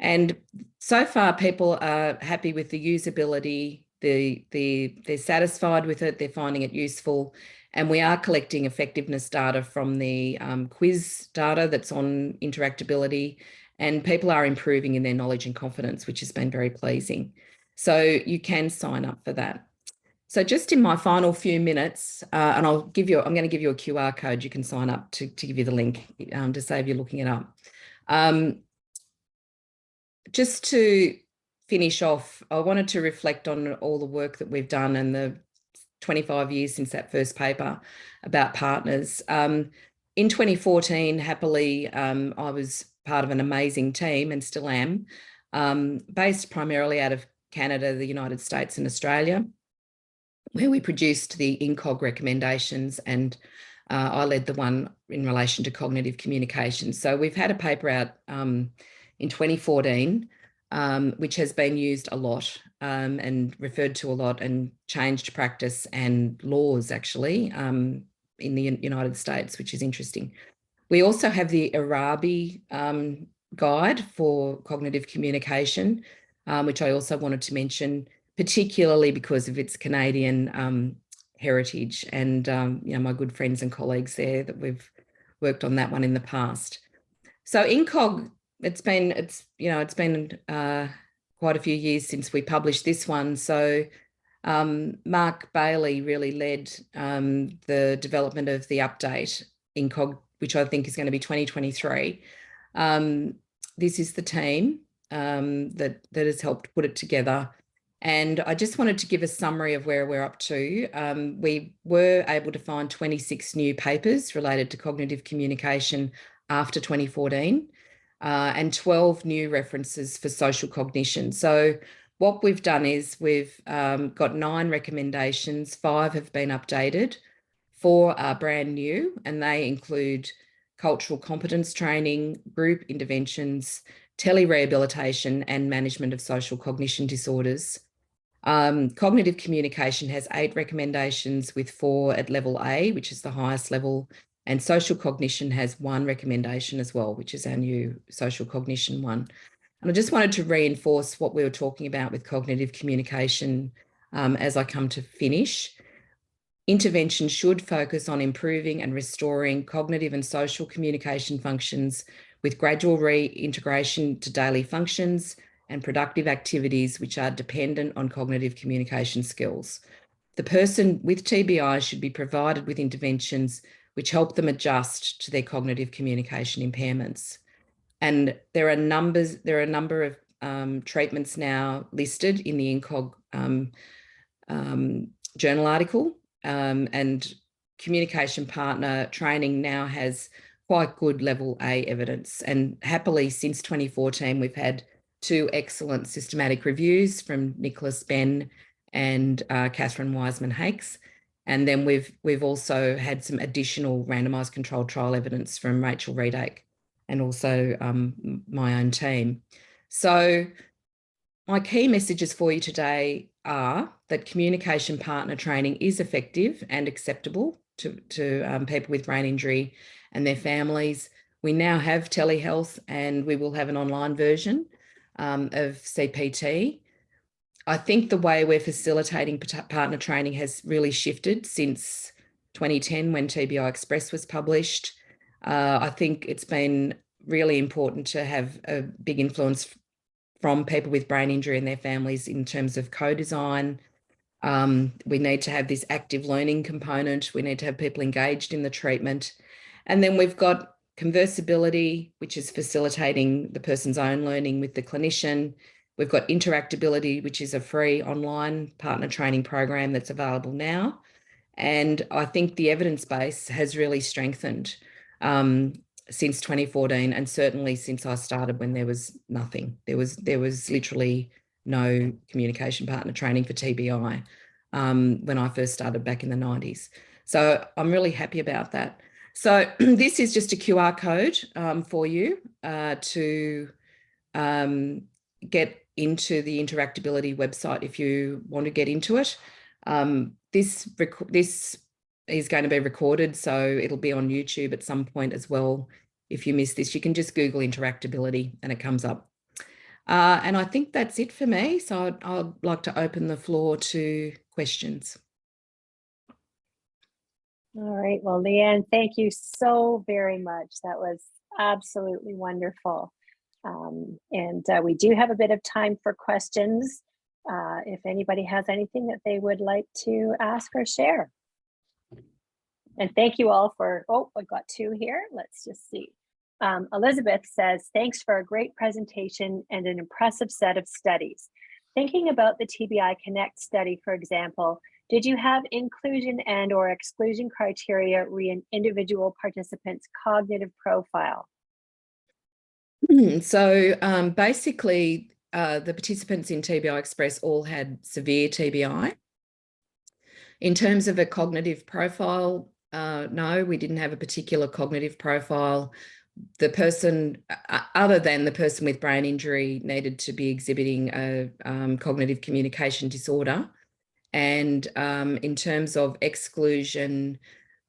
And so far people are happy with the usability, they're satisfied with it, they're finding it useful. And we are collecting effectiveness data from the quiz data that's on Interactability, and people are improving in their knowledge and confidence, which has been very pleasing. So you can sign up for that. So just in my final few minutes, and I'm going to give you a QR code. You can sign up to give you the link to save you looking it up. Just to finish off, I wanted to reflect on all the work that we've done and the 25 years since that first paper about partners. In 2014, happily, I was part of an amazing team and still am, based primarily out of Canada, the United States and Australia, where we produced the INCOG recommendations, and I led the one in relation to cognitive communication. So we've had a paper out in 2014, which has been used a lot and referred to a lot and changed practice and laws actually in the United States, which is interesting. We also have the Arabi guide for cognitive communication, which I also wanted to mention, particularly because of its Canadian heritage and my good friends and colleagues there that we've worked on that one in the past. So INCOG, it's been quite a few years since we published this one. So Mark Bailey really led the development of the update INCOG, which I think is going to be 2023. This is the team that has helped put it together. And I just wanted to give a summary of where we're up to. We were able to find 26 new papers related to cognitive communication after 2014, and 12 new references for social cognition. So what we've done is we've got 9 recommendations, 5 have been updated, 4 are brand new, and they include cultural competence training, group interventions, telerehabilitation, and management of social cognition disorders. Cognitive communication has 8 recommendations, with 4 at level A, which is the highest level, and social cognition has 1 recommendation as well, which is our new social cognition one. And I just wanted to reinforce what we were talking about with cognitive communication as I come to finish. Intervention should focus on improving and restoring cognitive and social communication functions with gradual reintegration to daily functions and productive activities which are dependent on cognitive communication skills. The person with TBI should be provided with interventions which help them adjust to their cognitive communication impairments. And there are a number of treatments now listed in the INCOG journal article, and communication partner training now has quite good level A evidence. And happily, since 2014, we've had 2 excellent systematic reviews from Nicholas Ben and Catherine Wiseman-Hakes. And then we've also had some additional randomised controlled trial evidence from Rachel Reedake and also my own team. So my key messages for you today are that communication partner training is effective and acceptable to people with brain injury and their families. We now have telehealth, and we will have an online version of CPT. I think the way we're facilitating partner training has really shifted since 2010 when TBI Express was published. I think it's been really important to have a big influence from people with brain injury and their families in terms of co-design. We need to have this active learning component. We need to have people engaged in the treatment. And then we've got conversability, which is facilitating the person's own learning with the clinician. We've got Interactability, which is a free online partner training program that's available now. And I think the evidence base has really strengthened since 2014, and certainly since I started, when there was nothing. There was literally no communication partner training for TBI when I first started back in the 90s. So I'm really happy about that. So this is just a QR code for you to get into the Interactability website if you want to get into it. This is going to be recorded, so it'll be on YouTube at some point as well. If you miss this, you can just Google Interactability and it comes up. And I think that's it for me. So I'd like to open the floor to questions. All right. Well, Leanne, thank you so very much. That was absolutely wonderful. We do have a bit of time for questions. If anybody has anything that they would like to ask or share. And thank you all for, oh, I got two here. Let's just see. Elizabeth says, thanks for a great presentation and an impressive set of studies. Thinking about the TBI Connect study, for example, did you have inclusion and or exclusion criteria re an individual participant's cognitive profile? So basically, the participants in TBI Express all had severe TBI. In terms of a cognitive profile, no, we didn't have a particular cognitive profile. The person, other than the person with brain injury, needed to be exhibiting a cognitive communication disorder. And in terms of exclusion,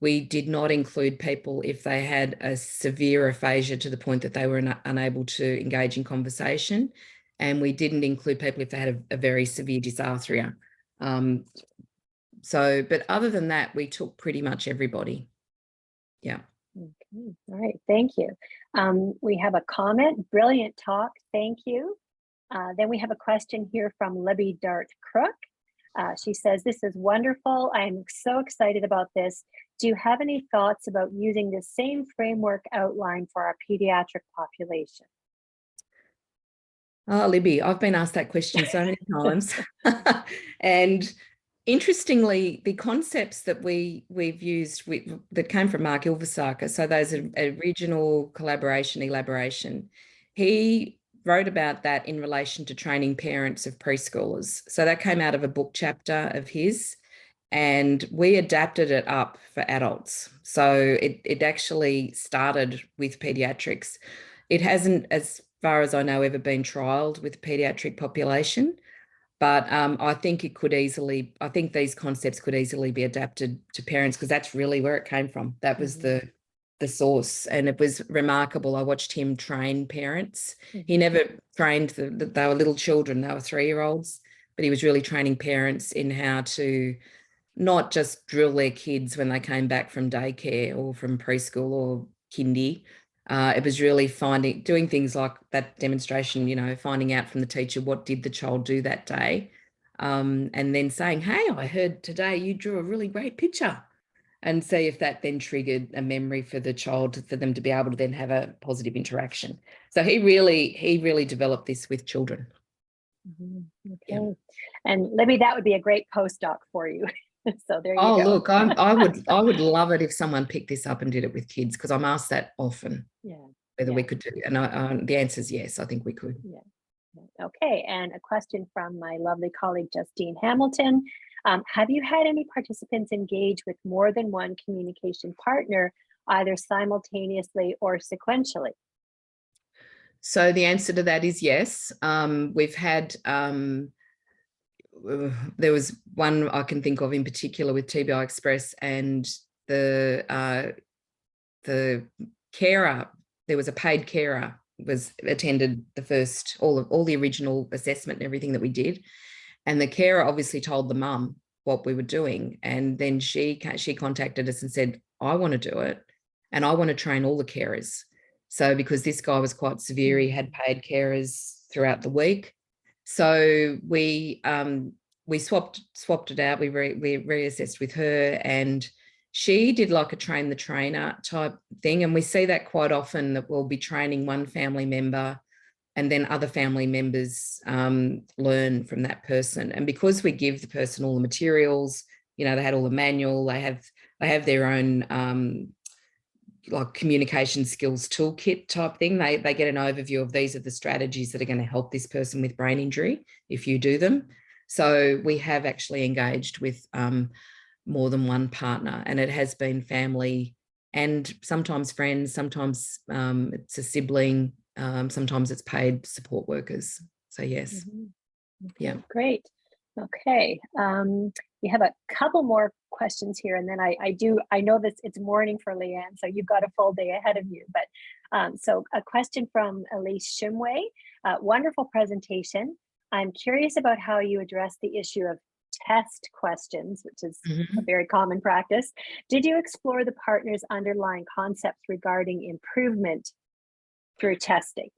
we did not include people if they had a severe aphasia to the point that they were unable to engage in conversation. And we didn't include people if they had a very severe dysarthria. But other than that, we took pretty much everybody. Yeah. Okay. All right. Thank you. We have a comment. Brilliant talk. Thank you. Then we have a question here from Libby Dart Crook. She says, this is wonderful. I'm so excited about this. Do you have any thoughts about using the same framework outline for our pediatric population? Oh, Libby, I've been asked that question so many times. And interestingly, the concepts that we've used that came from Mark Ilvasaker, so those are original collaboration, elaboration, he wrote about that in relation to training parents of preschoolers. So that came out of a book chapter of his, and we adapted it up for adults. So it actually started with pediatrics. It hasn't, as far as I know, ever been trialed with pediatric population. But I think it could easily, I think these concepts could easily be adapted to parents, because that's really where it came from. That was the source, and it was remarkable. I watched him train parents. He never trained they were little children, they were 3-year-olds, but he was really training parents in how to not just drill their kids when they came back from daycare or from preschool or kindy. It was really doing things like that demonstration, you know, finding out from the teacher what did the child do that day, and then saying, hey, I heard today you drew a really great picture, and see if that then triggered a memory for the child, for them to be able to then have a positive interaction. So he really developed this with children. Okay. Yeah. And Libby, that would be a great postdoc for you. So there you go. Oh, look, I would love it if someone picked this up and did it with kids, because I'm asked that often. Yeah. Whether we could do it. And the answer is yes, I think we could. Yeah. Okay. And a question from my lovely colleague, Justine Hamilton. Have you had any participants engage with more than one communication partner, either simultaneously or sequentially? So the answer to that is yes. We've had, there was one I can think of in particular with TBI Express, and the carer, there was a paid carer, attended the first, all the original assessment and everything that we did. And the carer obviously told the mum what we were doing. And then she contacted us and said, I want to do it, and I want to train all the carers. So because this guy was quite severe, he had paid carers throughout the week. So we swapped it out. We reassessed with her, and she did like a train the trainer type thing. And we see that quite often, that we'll be training one family member and then other family members learn from that person. And because we give the person all the materials, you know, they had all the manual, they have their own like communication skills toolkit type thing. They get an overview of, these are the strategies that are going to help this person with brain injury if you do them. So we have actually engaged with more than one partner, and it has been family and sometimes friends, sometimes it's a sibling, sometimes it's paid support workers. So yes. Okay, yeah, great. Okay, we have a couple more questions here, and then I know that it's morning for Leanne, so you've got a full day ahead of you. But so a question from Elise Shimway. Wonderful presentation. I'm curious about how you address the issue of test questions, which is a Mhm. very common practice, did you explore the partner's underlying concepts regarding improvement through testing?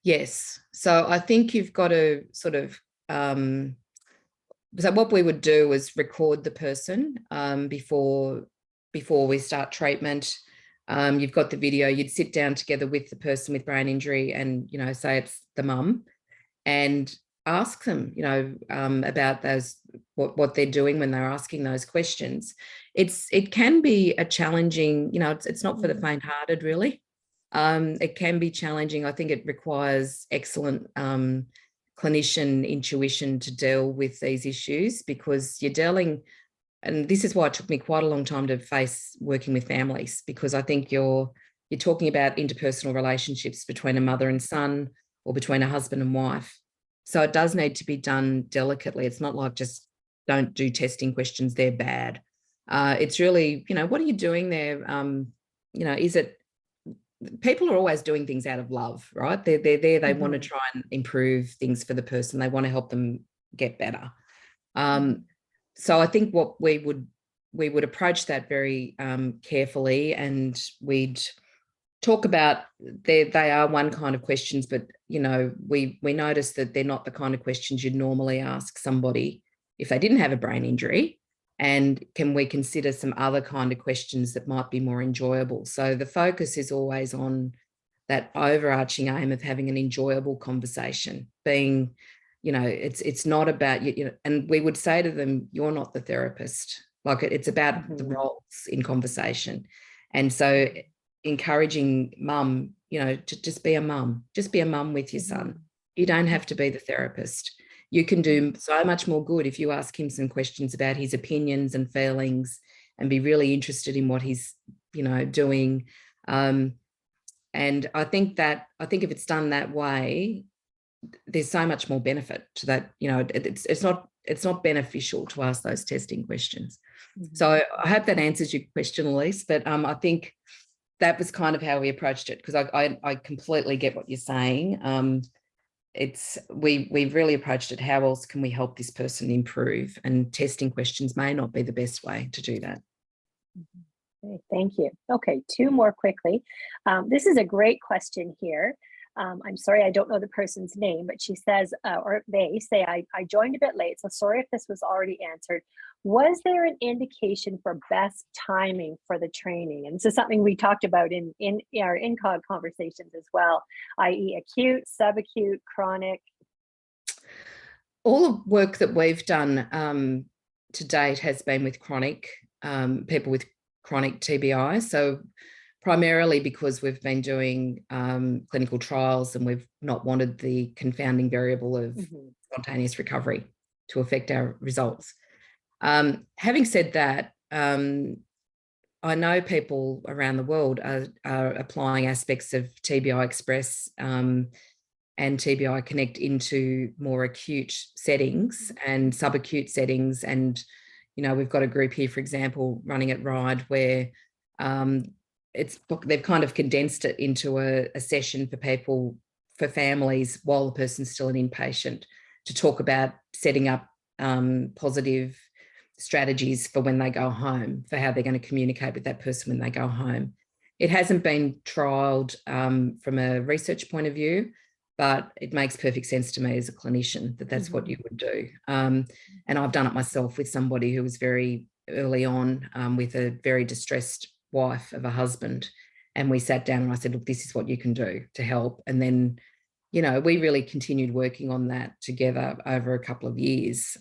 Yes. So I think you've got to sort of, so what we would do is record the person before we start treatment. You've got the video, you'd sit down together with the person with brain injury and, you know, say it's the mum, and ask them, you know, about those, what they're doing when they're asking those questions. It can be a challenging, you know, it's not for the faint-hearted, really. It can be challenging. I think it requires excellent clinician intuition to deal with these issues, because you're dealing, and this is why it took me quite a long time to face working with families, because I think you're talking about interpersonal relationships between a mother and son, or between a husband and wife. So it does need to be done delicately. It's not like just don't do testing questions, they're bad. It's really, you know, what are you doing there? You know, is it, people are always doing things out of love, right? They're there, they want to try and improve things for the person. They want to help them get better. So I think what we would approach that very carefully, and we'd talk about, they are one kind of questions, but, you know, we notice that they're not the kind of questions you'd normally ask somebody if they didn't have a brain injury. And can we consider some other kind of questions that might be more enjoyable? So the focus is always on that overarching aim of having an enjoyable conversation, being, you know, it's not about, you know, and we would say to them, you're not the therapist. Like, it's about the roles in conversation. And so encouraging mum, you know, to just be a mum with your son. You don't have to be the therapist. You can do so much more good if you ask him some questions about his opinions and feelings, and be really interested in what he's, you know, doing. And I think if it's done that way, there's so much more benefit to that. You know, it's not beneficial to ask those testing questions. So I hope that answers your question, Elise. But I think that was kind of how we approached it, because I completely get what you're saying. We've really approached it, how else can we help this person improve? And testing questions may not be the best way to do that. Okay, thank you. Okay, two more quickly. This is a great question here. I'm sorry, I don't know the person's name, but she says, or they say, I joined a bit late, so sorry if this was already answered. Was there an indication for best timing for the training? And this is something we talked about in our INCOG conversations as well, i.e. acute, subacute, chronic. All the work that we've done to date has been with chronic, people with chronic TBI. So primarily because we've been doing clinical trials, and we've not wanted the confounding variable of spontaneous recovery to affect our results. Having said that, I know people around the world are applying aspects of TBI Express and TBI Connect into more acute settings and subacute settings. And, you know, we've got a group here, for example, running at RIDE, where they've kind of condensed it into a session for families while the person's still an inpatient, to talk about setting up positive strategies for when they go home, for how they're going to communicate with that person when they go home. It hasn't been trialled from a research point of view, but it makes perfect sense to me as a clinician that that's what you would do. And I've done it myself with somebody who was very early on with a very distressed wife of a husband. And we sat down and I said, look, this is what you can do to help. And then, you know, we really continued working on that together over a couple of years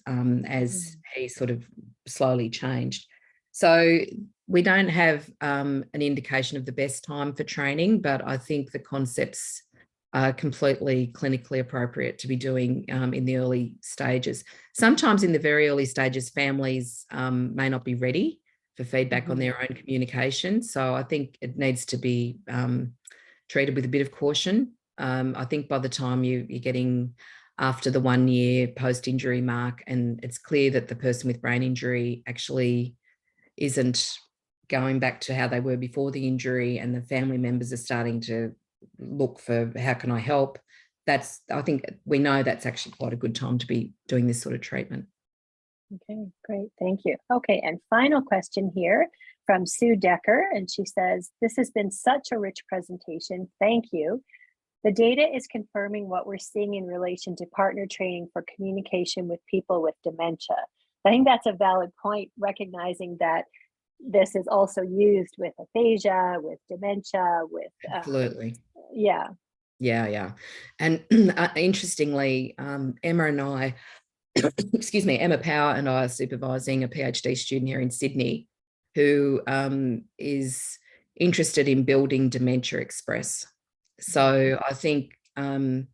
as he sort of slowly changed. So we don't have an indication of the best time for training, but I think the concepts are completely clinically appropriate to be doing in the early stages. Sometimes in the very early stages, families may not be ready for feedback on their own communication. So I think it needs to be treated with a bit of caution. I think by the time you're getting after the 1 year post-injury mark, and it's clear that the person with brain injury actually isn't going back to how they were before the injury, and the family members are starting to look for how can I help, I think we know that's actually quite a good time to be doing this sort of treatment. Okay, great, thank you. Okay, and final question here from Sue Decker, and she says, this has been such a rich presentation, thank you. The data is confirming what we're seeing in relation to partner training for communication with people with dementia. I think that's a valid point, recognizing that this is also used with aphasia, with dementia, with Absolutely. Yeah. And interestingly, Emma and I, excuse me, Emma Power and I are supervising a PhD student here in Sydney who is interested in building Dementia Express. So I think, I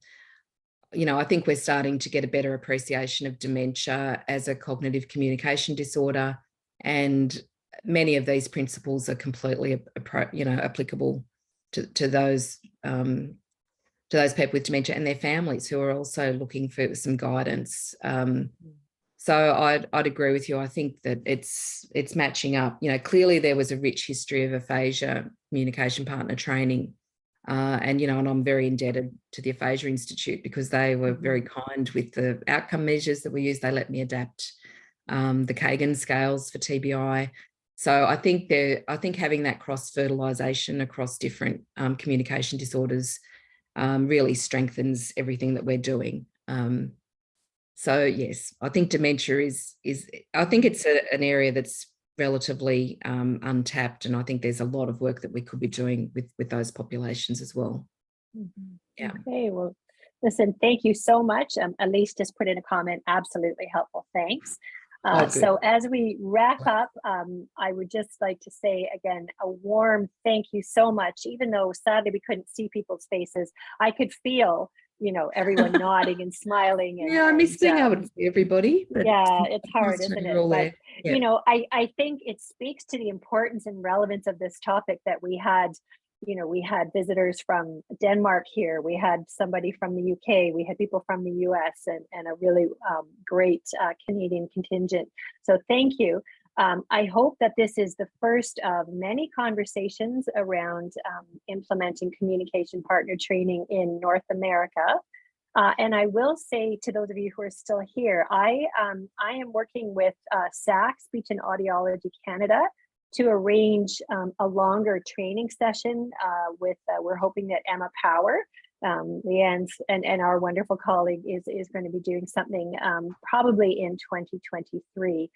think we're starting to get a better appreciation of dementia as a cognitive communication disorder, and many of these principles are completely, applicable to those people with dementia and their families who are also looking for some guidance. So I'd agree with you. I think that it's matching up. Clearly there was a rich history of aphasia communication partner training. And I'm very indebted to the Aphasia Institute because they were very kind with the outcome measures that we used. They let me adapt the Kagan scales for TBI. So I think having that cross-fertilization across different communication disorders really strengthens everything that we're doing. So yes, I think dementia is I think it's an area that's relatively untapped, and I think there's a lot of work that we could be doing with those populations as well. Yeah. Okay, well, listen, thank you so much. Elise just put in a comment, absolutely helpful, thanks. So as we wrap up, I would just like to say again, a warm thank you so much. Even though sadly we couldn't see people's faces, I could feel, everyone nodding and smiling. And, I miss being able to see everybody. Yeah, it's hard, isn't it? But, yeah. I think it speaks to the importance and relevance of this topic that we had. We had visitors from Denmark here, we had somebody from the UK, we had people from the US, and a really great Canadian contingent. So thank you. I hope that this is the first of many conversations around implementing communication partner training in North America. And I will say to those of you who are still here, I am working with SAC, Speech and Audiology Canada, to arrange a longer training session with, we're hoping that Emma Power, Leanne's and our wonderful colleague is going to be doing something probably in 2023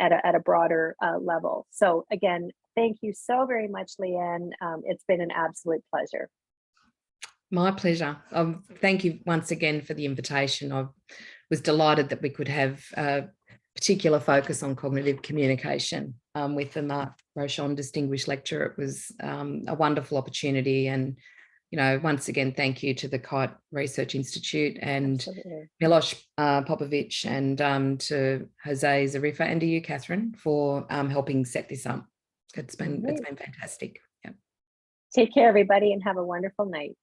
at a broader level. So again, thank you so very much, Leanne. It's been an absolute pleasure. My pleasure. Thank you once again for the invitation. I was delighted that we could have a particular focus on cognitive communication with the Mark Rochon Distinguished Lecturer. It was a wonderful opportunity, and once again, thank you to the KITE Research Institute and Miloš Popovic, and to Jose Zarifa, and to you, Catherine, for helping set this up. It's been fantastic. Yeah. Take care, everybody, and have a wonderful night.